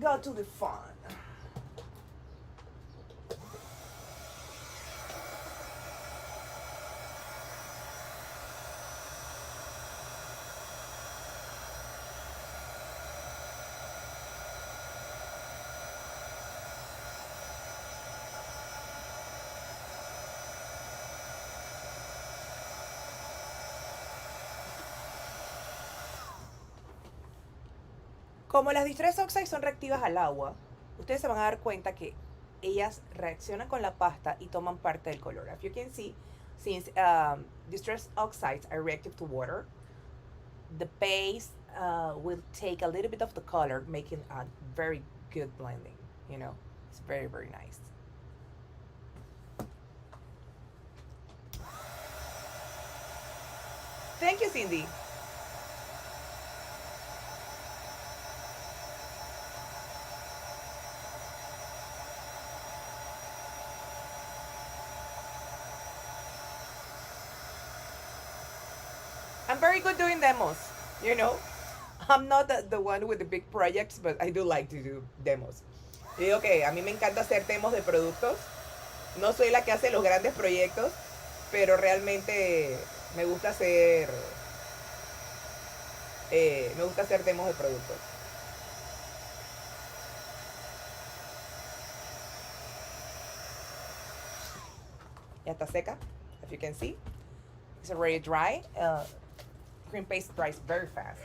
go to the fun. Como las Distress Oxides son reactivas al agua, ustedes se van a dar cuenta que ellas reaccionan con la pasta y toman parte del color. As you can see, since Distress Oxides are reactive to water, the paste will take a little bit of the color, making a very good blending. You know, it's very, very nice. Thank you, Cindy. I'm very good doing demos, you know. I'm not the one with the big projects, but I do like to do demos. Y digo que a mí me encanta hacer demos de productos. No soy la que hace los grandes proyectos, pero realmente me gusta hacer demos de productos. Ya está seca, as you can see. It's already dry. Cream paste dries very fast.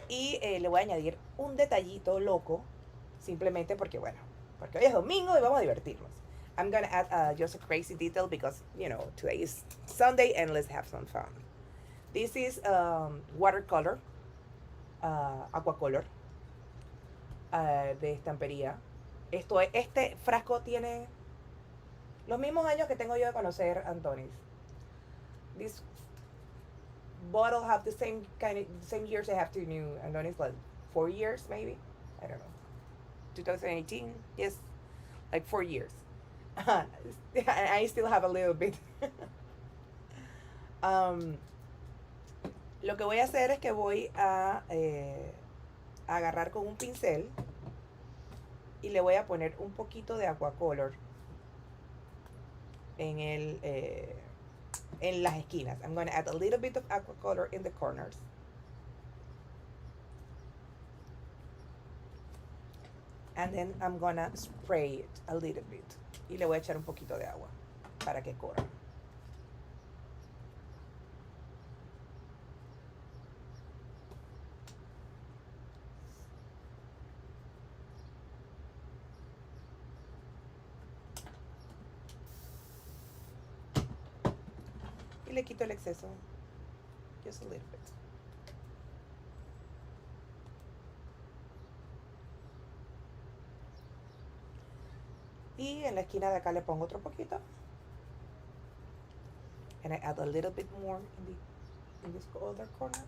Y le voy a añadir un detallito loco, simplemente porque, bueno, porque hoy es domingo y vamos a divertirnos. I'm gonna add just a crazy detail because, you know, today is Sunday and let's have some fun. This is watercolor, aquacolor, de estampería. Este frasco tiene los mismos años que tengo yo de conocer a Antonis. This bottle have the same years I have to new Antonis, like 4 years maybe. I don't know. 2018, yes, like 4 years. I still have a little bit. Lo que voy a hacer es que voy a agarrar con un pincel y le voy a poner un poquito de aquacolor en las esquinas. I'm going to add a little bit of aquacolor in the corners. And then I'm going to spray it a little bit. Y le voy a echar un poquito de agua para que corra. Y le quito el exceso. Just a little bit. Y en la esquina de acá le pongo otro poquito. And I add a little bit more in this other corner.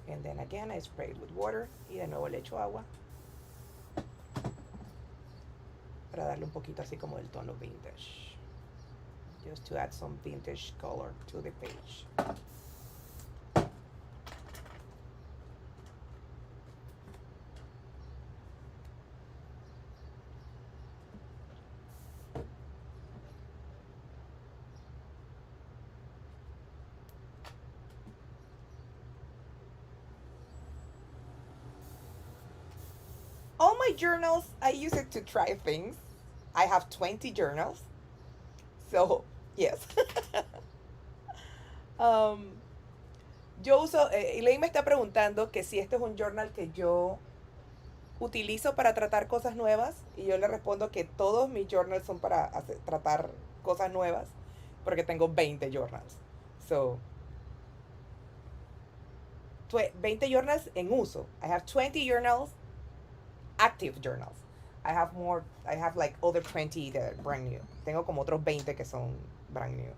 And then again I spray it with water. Y de nuevo le echo agua. Para darle un poquito así como el tono vintage. Just to add some vintage color to the page. All my journals, I use it to try things. I have 20 journals. So, yes. um, yo uso, Elaine me está preguntando que si este es un journal que yo utilizo para tratar cosas nuevas y yo le respondo que todos mis journals son para tratar cosas nuevas porque tengo 20 journals. So, 20 journals en uso. I have 20 journals, active journals. I have like other 20 that are brand new. Tengo como otros 20 que son brand new.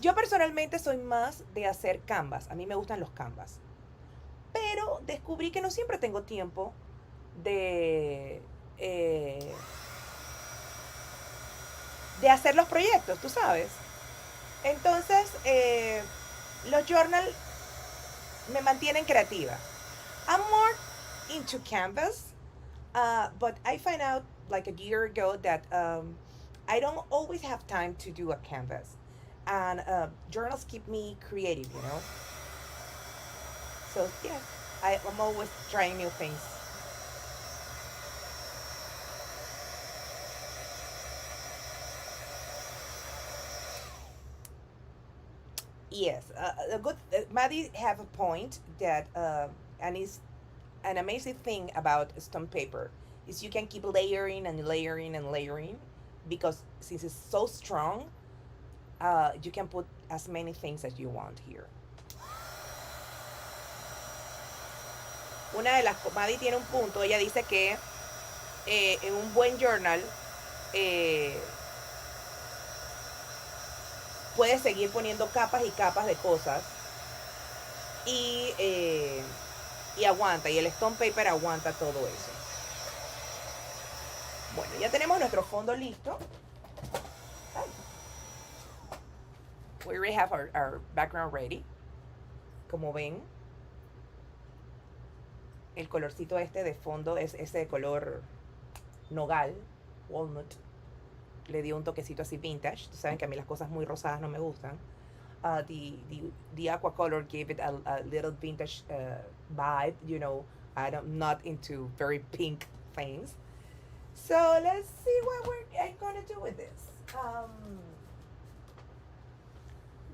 Yo personalmente soy más de hacer canvas. A mí me gustan los canvas. Pero descubrí que no siempre tengo tiempo de, eh, de hacer los proyectos, tú sabes. Entonces, los journals me mantienen creativa. I'm more into canvas, but I found out like a year ago that I don't always have time to do a canvas. And journals keep me creative, you know. So yeah, I'm always trying new things. Yes, a good Maddie have a point that and it's an amazing thing about stone paper is you can keep layering and layering and layering because since it's so strong, you can put as many things as you want here. Una de las Maddie tiene un punto. Ella dice que en un buen journal eh, puedes seguir poniendo capas y capas de cosas y aguanta, y el stone paper aguanta todo eso. Bueno, ya tenemos nuestro fondo listo. Ay. We already have our background ready. Como ven, el colorcito este de fondo es ese color nogal, walnut. Le dio un toquecito así vintage. Tú saben que a mí las cosas muy rosadas no me gustan. The aqua color gave it a little vintage vibe, you know. I'm not into very pink things. So let's see what I'm gonna do with this.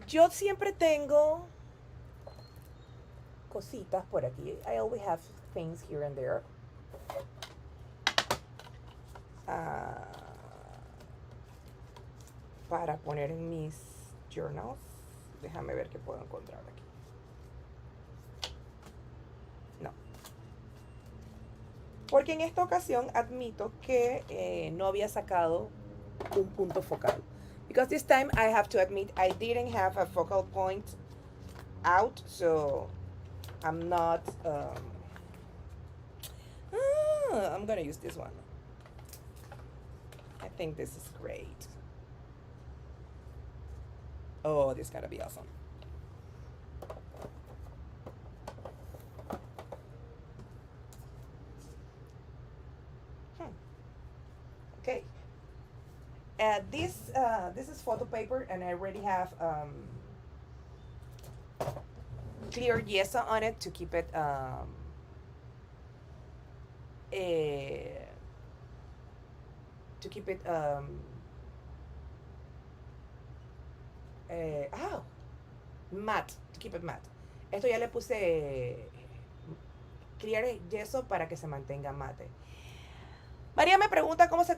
Yo siempre tengo cositas por aquí. I always have things here and there. Para poner en mis journals. Déjame ver qué puedo encontrar aquí. No. Porque en esta ocasión admito que no había sacado un punto focal. Because this time I have to admit I didn't have a focal point out, so I'm not. I'm gonna use this one. I think this is great. Oh, this is gonna be awesome. Okay. This is photo paper, and I already have clear yeso on it to keep it to keep it matte, to keep it matte. Esto ya le puse clear yeso para que se mantenga mate. María me pregunta cómo se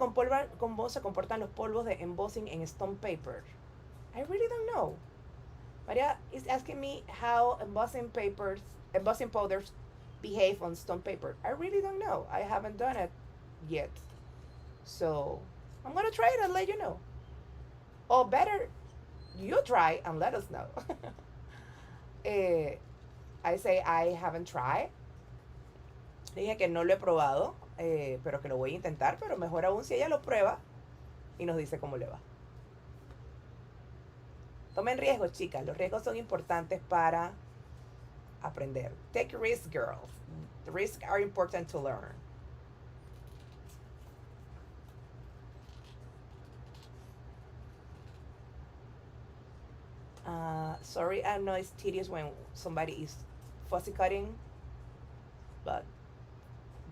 comportan los polvos de embossing en stone paper. I really don't know. María is asking me how embossing powders behave on stone paper. I really don't know. I haven't done it yet. So I'm gonna try it and let you know. Or better, you try and let us know. I say I haven't tried. Dije que no lo he probado, pero que lo voy a intentar, pero mejor aún si ella lo prueba y nos dice cómo le va. Tomen riesgos, chicas. Los riesgos son importantes para aprender. Take risks, girls. The risks are important to learn. Sorry, I know it's tedious when somebody is fussy cutting, but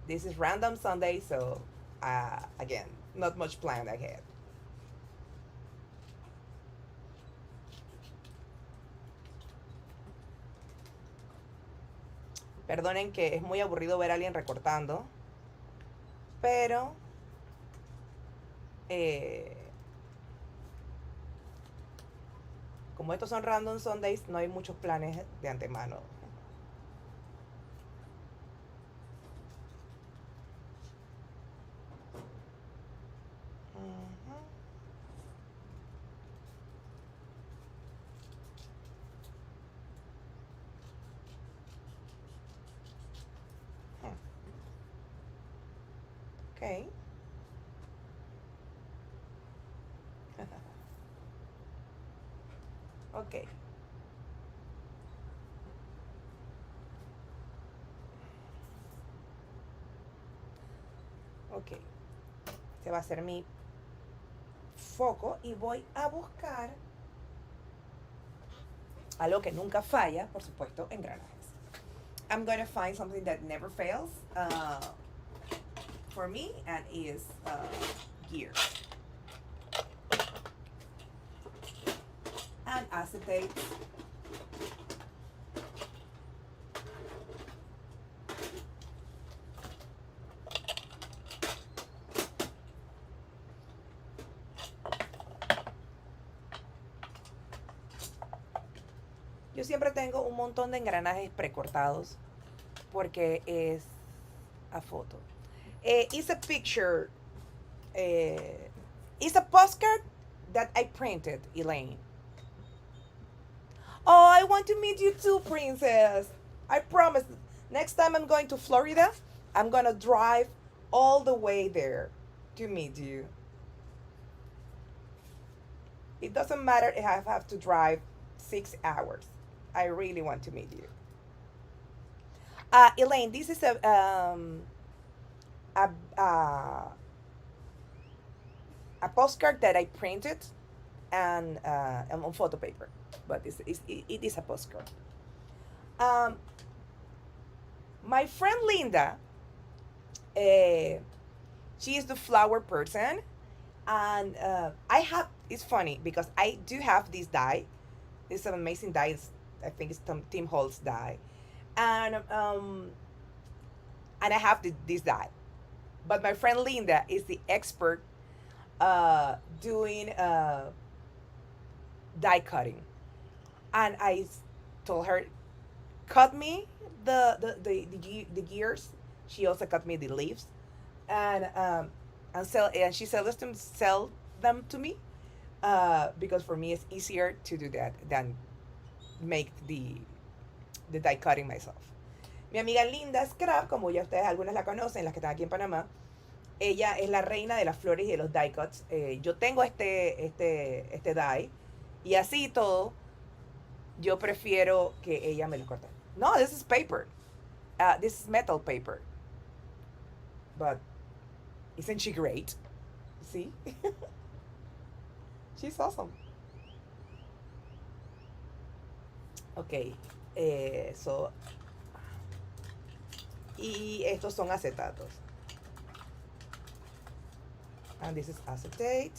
this is random Sunday, so again, not much planned ahead. Perdonen que es muy aburrido ver a alguien recortando, pero eh, como estos son random Sundays, no hay muchos planes de antemano. Ujú. Ok. Ok. Ok. Este va a ser mi foco y voy a buscar algo que nunca falla, por supuesto, engranajes. I'm going to find something that never fails for me, and is gears and acetate. Yo siempre tengo un montón de engranajes precortados porque es a foto. It's a picture. It's a postcard that I printed, Elaine. Oh, I want to meet you too, princess. I promise. Next time I'm going to Florida, I'm gonna drive all the way there to meet you. It doesn't matter if I have to drive 6 hours. I really want to meet you. Elaine, this is a, uh, a postcard that I printed and on photo paper, but it is a postcard. Um, my friend Linda, she is the flower person, and I have. It's funny because I do have this die. It's an amazing die. I think it's Tim Holtz die, and I have this die. But my friend Linda is the expert doing die cutting, and I told her, cut me the gears. She also cut me the leaves, and she sell them to me because for me it's easier to do that than make the die cutting myself. Mi amiga Linda Scrap, como ya ustedes algunas la conocen, las que están aquí en Panamá, ella es la reina de las flores y de los die cuts. Yo tengo este die y así todo, yo prefiero que ella me lo corte. No, this is paper. This is metal paper. But isn't she great? See? She's awesome. Ok. Y estos son acetatos. And this is acetate.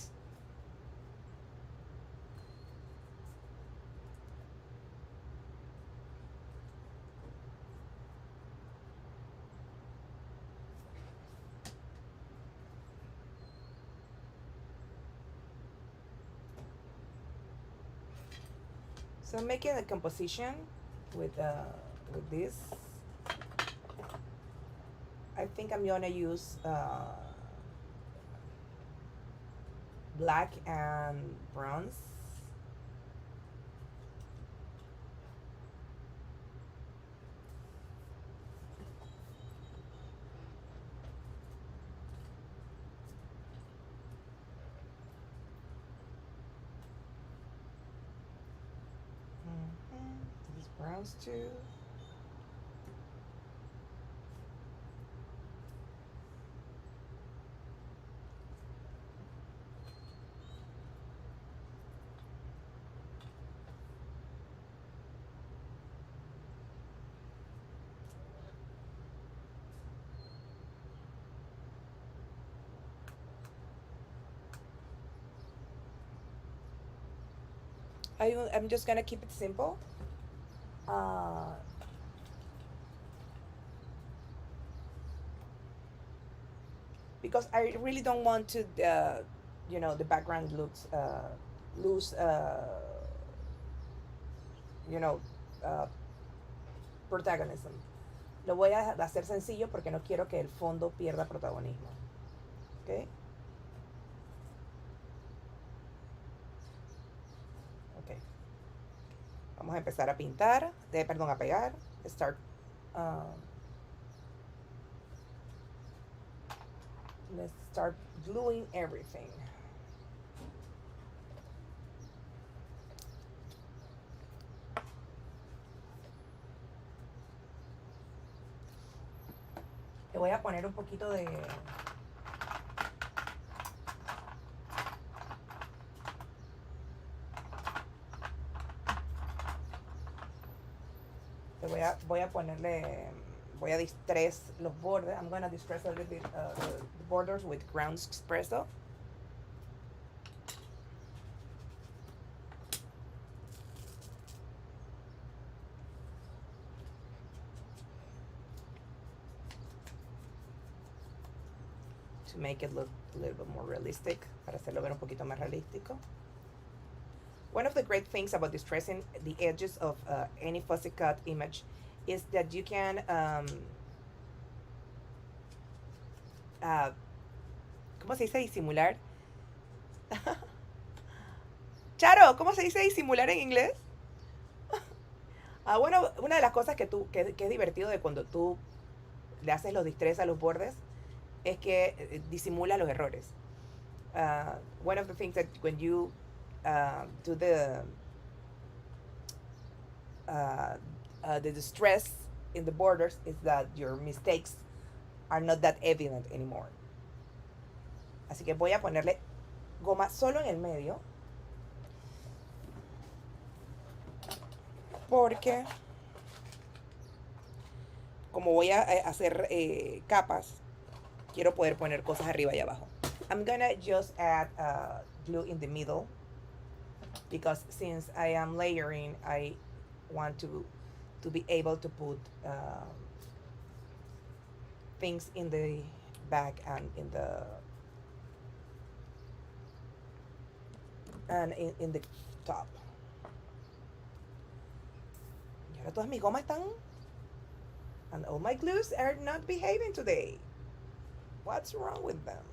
So I'm making a composition with this. I think I'm gonna use black and bronze. These browns too. I'm just gonna keep it simple. Because I really don't want to, the background looks lose, you know, uh, protagonism. Lo voy a hacer sencillo porque no quiero que el fondo pierda protagonismo. ¿Ok? Ok. Vamos a empezar a pintar, perdón, a pegar. Start. Let's start gluing everything. Le voy a poner un poquito de... voy a ponerle... Voy a distress los bordes. I'm going to distress a little bit the borders with ground espresso. To make it look a little bit more realistic, para hacerlo ver un poquito más realístico. One of the great things about distressing the edges of any fussy cut image is that you can ¿cómo se dice disimular? Charo, ¿cómo se dice disimular en inglés? Bueno, una de las cosas que es divertido de cuando tú le haces los distress a los bordes es que disimula los errores. One of the things that when you do the distress in the borders is that your mistakes are not that evident anymore. Así que voy a ponerle goma solo en el medio, porque como voy a hacer capas, quiero poder poner cosas arriba y abajo. I'm gonna just add glue in the middle, because since I am layering, I want to be able to put things in the back and in the top. Y ahora todas mis gomas están, and all my glues are not behaving today. What's wrong with them?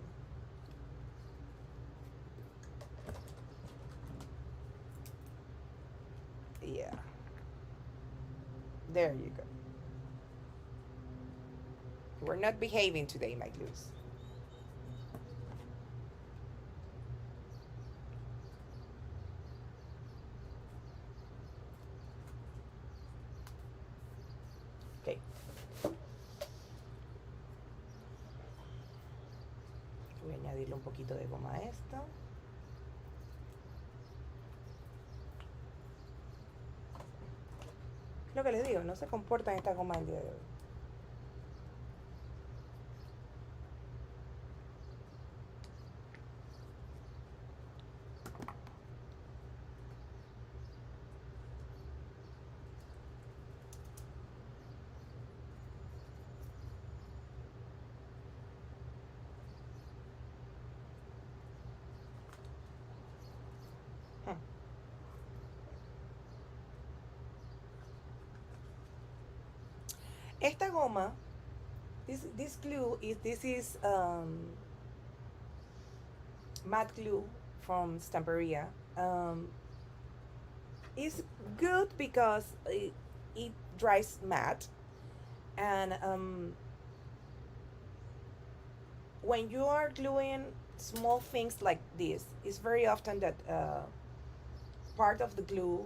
Yeah. There you go. We're not behaving today, my glues. Okay. Voy a añadirle un poquito de goma a esto. Lo que les digo, no se comportan estas gomas el día de hoy. Esta goma, this glue is matte glue from Stamperia. It's good because it dries matte, and when you are gluing small things like this, it's very often that part of the glue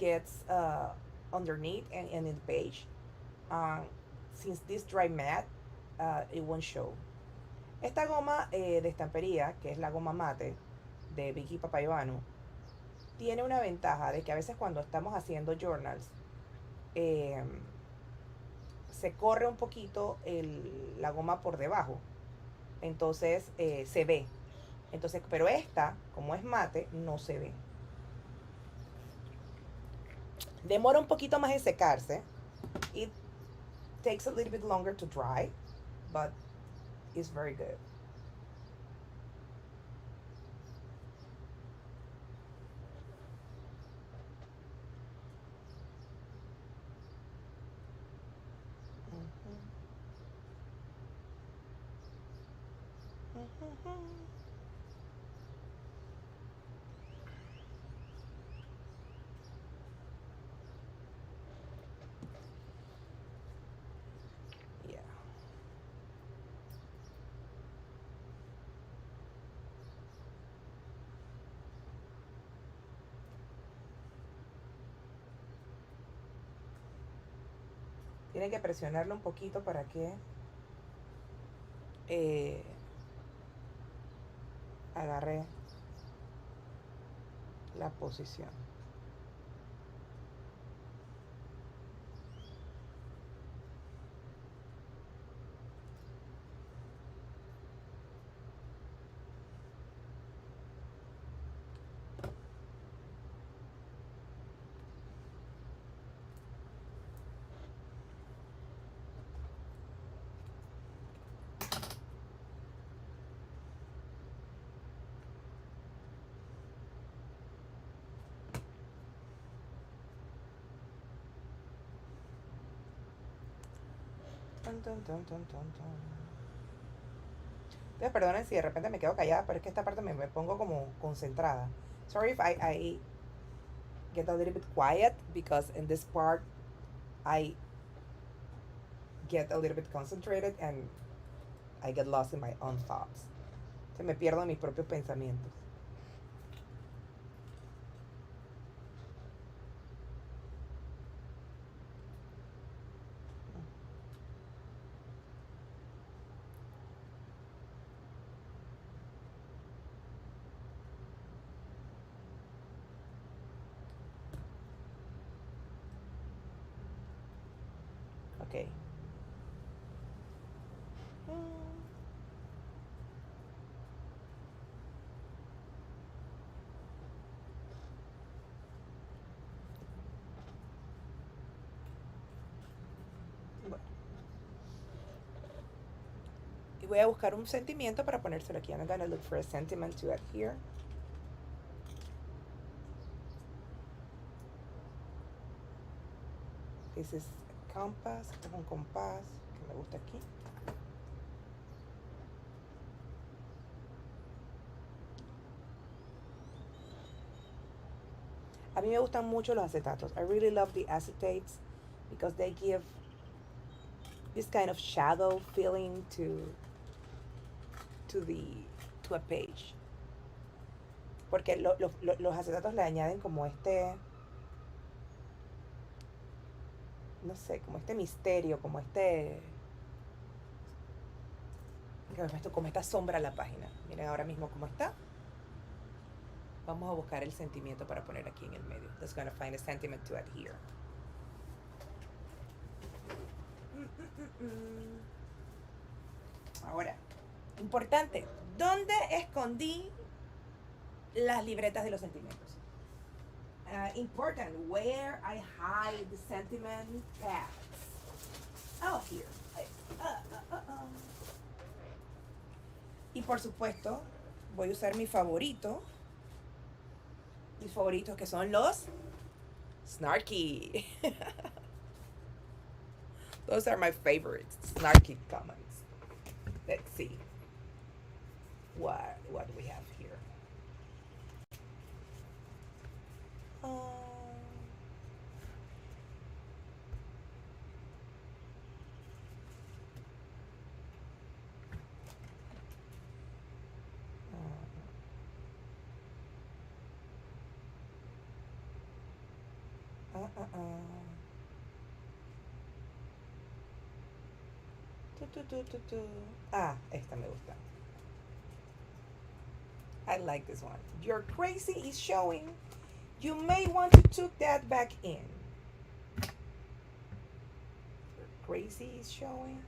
gets underneath and in the page. Since this dry matte, it won't show. Esta goma de estampería, que es la goma mate de Vicky Papayovano, tiene una ventaja de que a veces cuando estamos haciendo journals se corre un poquito la goma por debajo, entonces se ve. Entonces, pero esta, como es mate, no se ve. Demora un poquito más en secarse. It takes a little bit longer to dry, but it's very good. Yeah. Tiene que presionarlo un poquito para que eh, agarre la posición. Tun, tun, tun, tun, tun, tun. Entonces, perdonen si de repente me quedo callada, pero es que esta parte me pongo como concentrada. Sorry if I get a little bit quiet because in this part I get a little bit concentrated and I get lost in my own thoughts. Se me pierdo en mis propios pensamientos. Ok. Bueno. Y voy a buscar un sentimiento para ponérselo aquí. I'm gonna look for a sentiment to add here. This is compass, es un compás que me gusta aquí. A mí me gustan mucho los acetatos. I really love the acetates because they give this kind of shadow feeling to the to a page. Porque los acetatos le añaden como no sé, como este misterio, como esta sombra a la página. Miren ahora mismo cómo está. Vamos a buscar el sentimiento para poner aquí en el medio. That's gonna find a sentiment to add here. Ahora, importante, ¿dónde escondí las libretas de los sentimientos? Important, where I hide the sentiment pads. Oh, here. Y por supuesto, voy a usar mis favoritos que son los snarky. Those are my favorites, snarky comments. Let's see. What do we have here? Esta me gusta. I like this one. Your crazy is showing. You may want to tuck that back in. Your crazy is showing.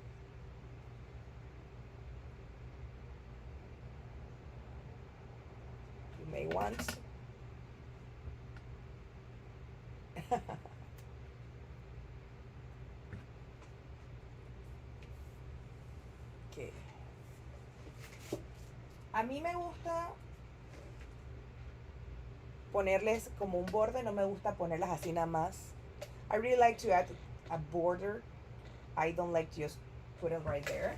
You may want. A mí me gusta ponerles como un borde, no me gusta ponerlas así nada más. I really like to add a border. I don't like to just put it right there.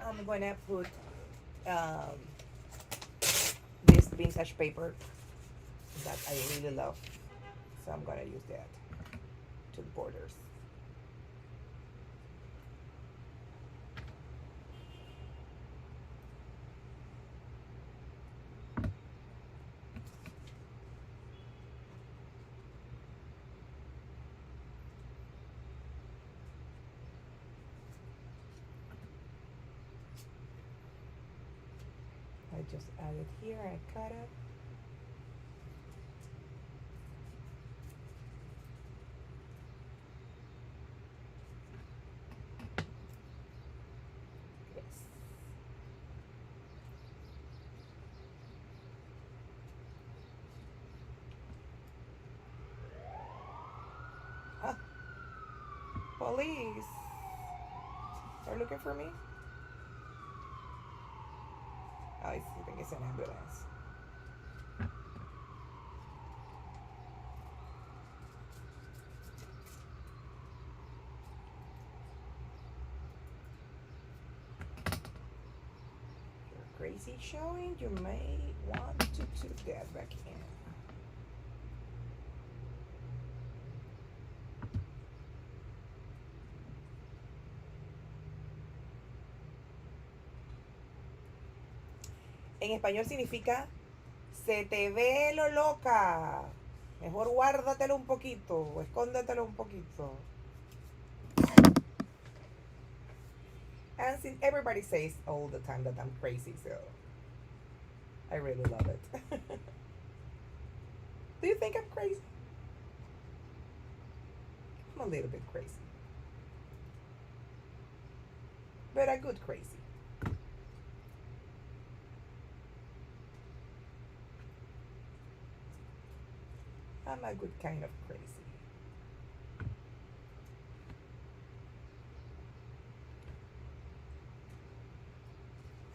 I'm gonna put this vintage paper that I really love. So I'm gonna use that to the borders. I just added here, I cut it. Yes. Ah, police. They're looking for me? Oh, I think it's an ambulance. Crazy showing, you may want to get back in. En español significa se te ve lo loca. Mejor guárdatelo un poquito, escóndatelo un poquito. And since everybody says all the time that I'm crazy, so I really love it. Do you think I'm crazy? I'm a little bit crazy. But a good crazy. I'm a good kind of crazy.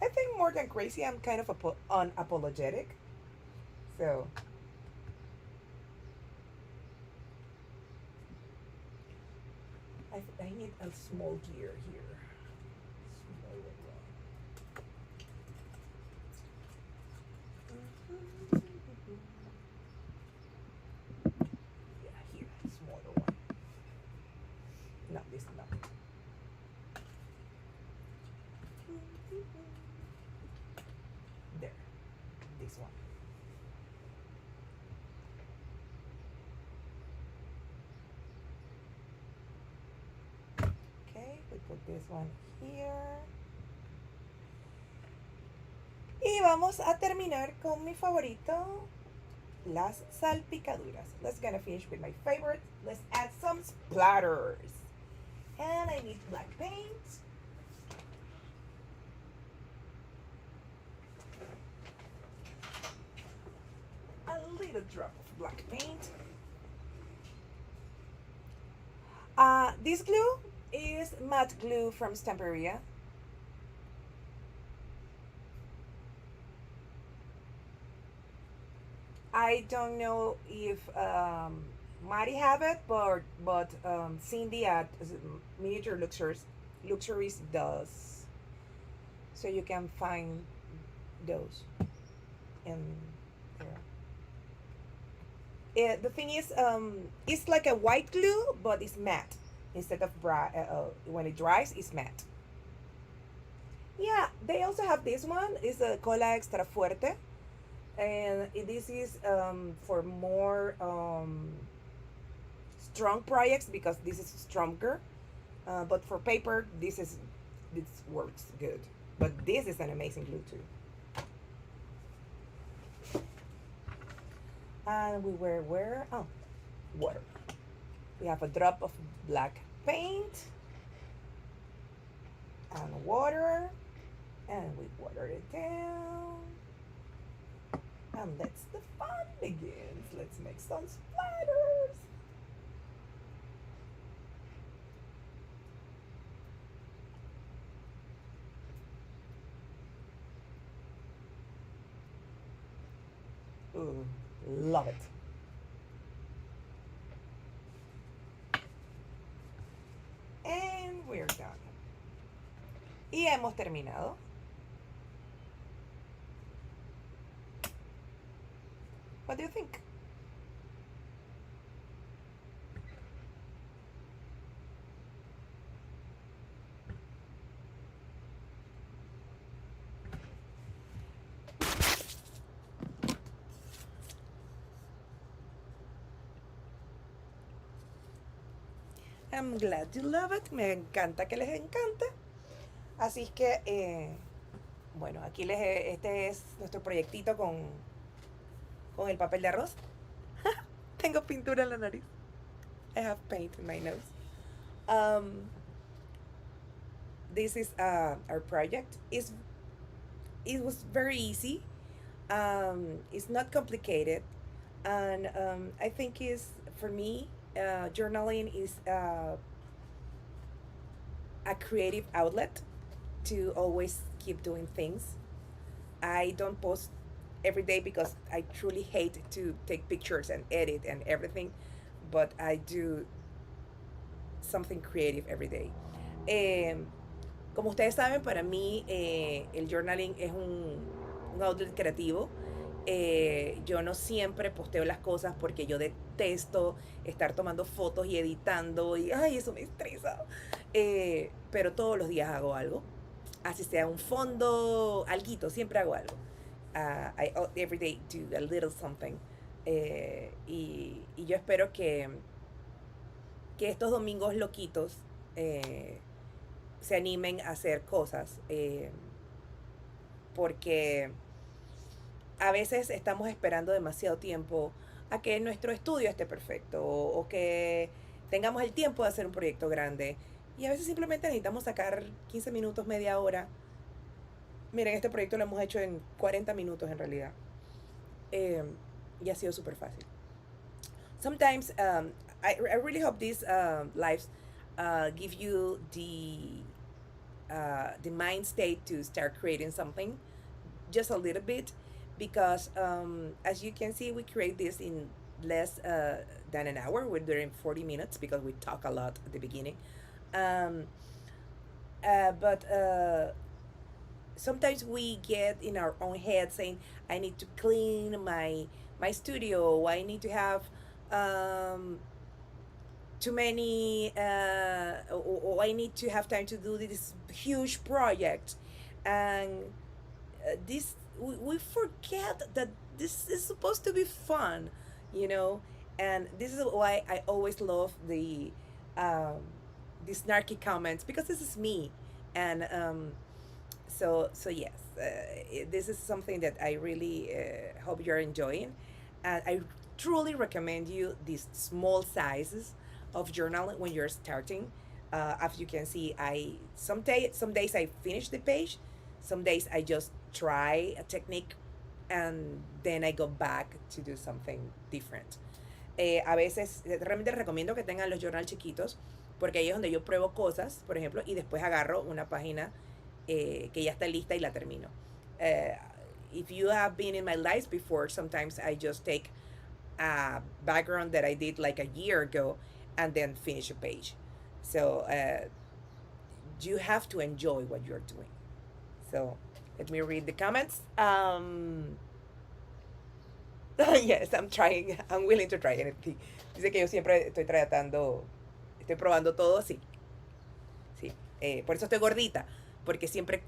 I think more than crazy, I'm kind of unapologetic. So I need a small gear here. Yeah, here, smaller one. No, this not. There, this one. Okay, we put this one here. Y vamos a terminar con mi favorito, las salpicaduras. Let's gonna finish with my favorite. Let's add some splatters. And I need black paint. A little drop of black paint. This glue is matte glue from Stamperia. I don't know if Madi have it, but Cindy at Miniature Luxuries does. So you can find those in there. The thing is, it's like a white glue, but it's matte instead of when it dries, it's matte. Yeah, they also have this one. It's a Cola Extra Fuerte. And this is for more strong projects because this is stronger. But for paper, this works good. But this is an amazing glue too. And we were where? Oh, water. We have a drop of black paint and water, and we water it down. And the fun begins. Let's make some splatters. Love it. And we're done. Y hemos terminado. What do you think? I'm glad you love it. Me encanta que les encante. Así que, bueno, aquí este es nuestro proyectito con el papel de arroz. Tengo pintura en la nariz. I have paint in my nose. This is our project. It was very easy. It's not complicated, and I think for me, journaling is a creative outlet to always keep doing things. I don't post every day because I truly hate to take pictures and edit and everything, but I do something creative every day. Como ustedes saben, para mí el journaling es un outlet creativo. Yo no siempre posteo las cosas porque yo detesto estar tomando fotos y editando y ay, eso me estresa. Pero todos los días hago algo. Así sea un fondo, alguito, siempre hago algo. I every day do a little something. Y yo espero que estos domingos loquitos se animen a hacer cosas. Porque a veces estamos esperando demasiado tiempo a que nuestro estudio esté perfecto o que tengamos el tiempo de hacer un proyecto grande. Y a veces simplemente necesitamos sacar 15 minutos, media hora. Miren, este proyecto lo hemos hecho en 40 minutos en realidad. Y ha sido súper fácil. Sometimes I really hope these lives give you the mind state to start creating something just a little bit, because as you can see, we create this in less than an hour. We're doing 40 minutes because we talk a lot at the beginning. But sometimes we get in our own head saying, I need to clean my studio, I need to have too many or I need to have time to do this huge project. And this we forget that this is supposed to be fun, you know. And this is why I always love the snarky comments, because this is me. And so yes, this is something that I really hope you're enjoying, and I truly recommend you these small sizes of journal when you're starting. As you can see, some days I finish the page, some days I just try a technique, and then I go back to do something different. A veces realmente les recomiendo que tengan los journal chiquitos, porque ahí es donde yo pruebo cosas, por ejemplo, y después agarro una página que ya está lista y la termino. If you have been in my lives before, sometimes I just take a background that I did like a year ago and then finish a page. So you have to enjoy what you're doing. So let me read the comments. Yes, I'm willing to try anything. Dice que yo siempre estoy probando todo, sí. Sí. Por eso estoy gordita, porque siempre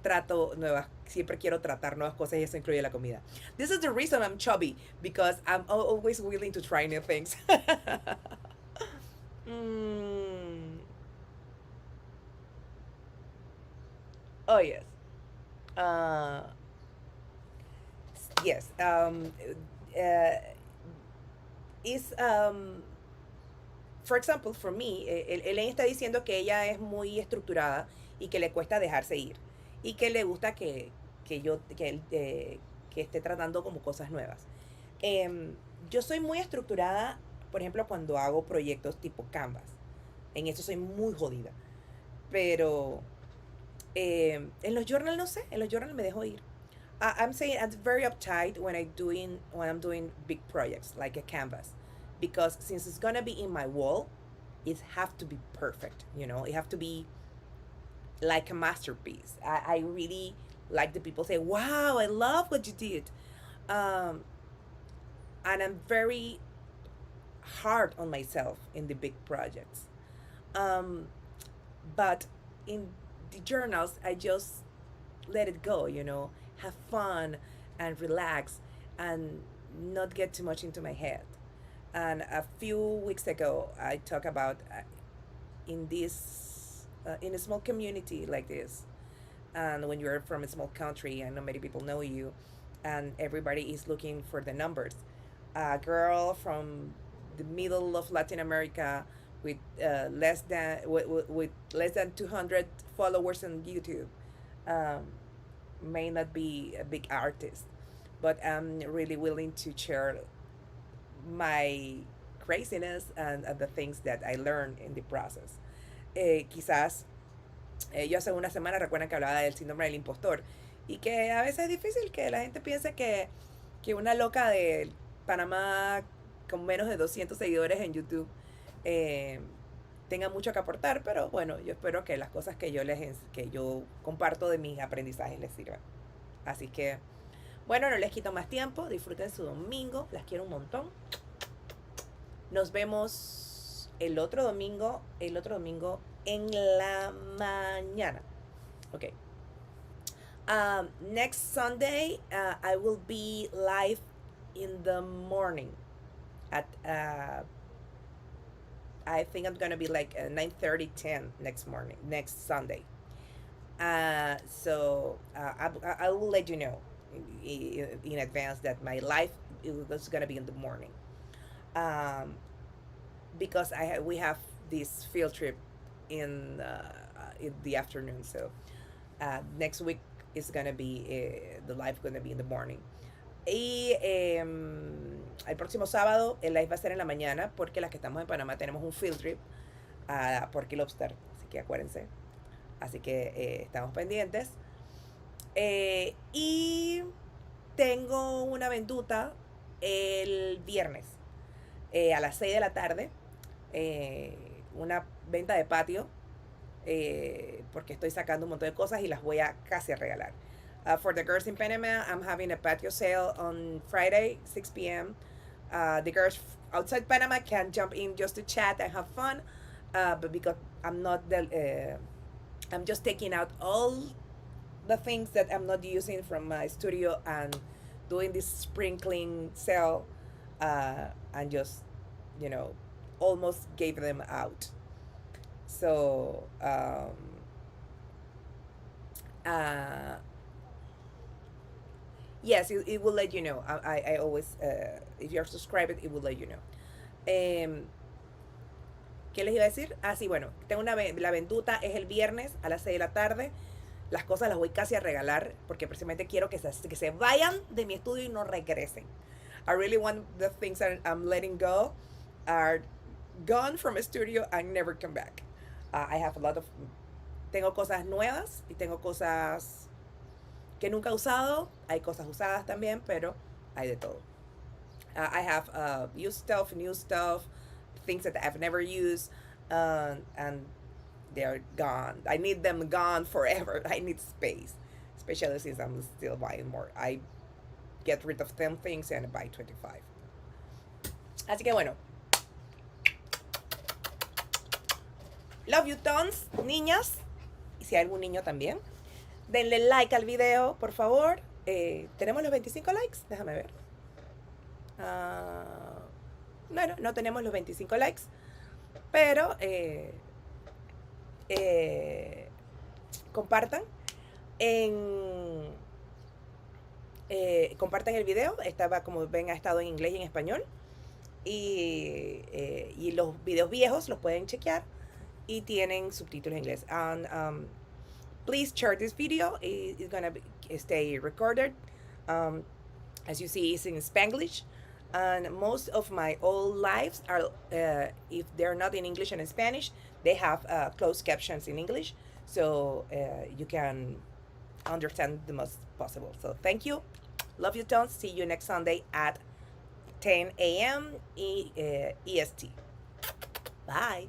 quiero tratar nuevas cosas, y eso incluye la comida. This is the reason I'm chubby, because I'm always willing to try new things. Oh, yes. Yes. For example, for me, Elaine está diciendo que ella es muy estructurada y que le cuesta dejarse ir, y que le gusta que esté tratando como cosas nuevas. Yo soy muy estructurada, por ejemplo, cuando hago proyectos tipo Canvas. En eso soy muy jodida. Pero en los journals no sé, en los journals me dejo ir. I'm saying I'm very uptight when I'm doing big projects like a canvas, because since it's gonna be in my wall, it have to be perfect. You know, it have to be like a masterpiece. I really like the people say, "Wow, I love what you did," um, and I'm very hard on myself in the big projects. Um, but in the journals, I just let it go, you know, have fun and relax and not get too much into my head. And a few weeks ago, I talked about in a small community like this, and when you're from a small country and not many people know you, and everybody is looking for the numbers. A girl from the middle of Latin America with with less than 200 followers on YouTube um, may not be a big artist, but I'm really willing to share my craziness and the things that I learned in the process. Quizás yo hace una semana recuerdan que hablaba del síndrome del impostor y que a veces es difícil que la gente piense que una loca de Panamá con menos de 200 seguidores en YouTube eh, tenga mucho que aportar, pero bueno, yo espero que las cosas que yo comparto de mis aprendizajes les sirvan. Así que, bueno, no les quito más tiempo, disfruten su domingo, las quiero un montón. Nos vemos el otro domingo en la mañana. Okay. Next Sunday, I will be live in the morning at I think I'm gonna be like 9:30, 10 next morning, next Sunday. I will let you know in advance that my live is gonna be in the morning. Um, because we have this field trip in the afternoon. So next week is gonna be the live gonna be in the morning. Y el próximo sábado el live va a ser en la mañana porque las que estamos en Panamá tenemos un field trip por Lobster. Así que acuérdense. Así que estamos pendientes. Y tengo una venduta el viernes a las 6 de la tarde. Una venta de patio. Porque estoy sacando un montón de cosas y las voy a casi a regalar. For the girls in Panama, I'm having a patio sale on Friday, 6 p.m. The girls outside Panama can jump in just to chat and have fun. But because I'm just taking out all the things that I'm not using from my studio and doing this sprinkling sale, and just, you know, almost gave them out. So, uh, yes, it will let you know. I always, if you're subscribed, it will let you know. Um, ¿Qué les iba a decir? Ah, sí, bueno, la venduta es el viernes a las 6 de la tarde. Las cosas las voy casi a regalar porque precisamente quiero que se vayan de mi estudio y no regresen. I really want the things that I'm letting go are gone from a studio and never come back. I have a lot of... Tengo cosas nuevas y tengo cosas que nunca he usado. Hay cosas usadas también, pero hay de todo. I have used stuff, new stuff, things that I've never used, and they're gone. I need them gone forever. I need space, especially since I'm still buying more. I get rid of 10 things and buy 25. Así que bueno. Love you tons, niñas. Y si hay algún niño también. Denle like al video, por favor. ¿Tenemos los 25 likes? Déjame ver. Bueno, no tenemos los 25 likes. Pero compartan. Compartan el video. Como ven, ha estado en inglés y en español. Y los videos viejos los pueden chequear. Y tienen subtítulos en inglés. And please share this video. It's gonna stay recorded. As you see, it's in Spanglish. And most of my old lives are, if they're not in English and in Spanish, they have closed captions in English. So you can understand the most possible. So thank you. Love you tons. See you next Sunday at 10 a.m. EST. Bye.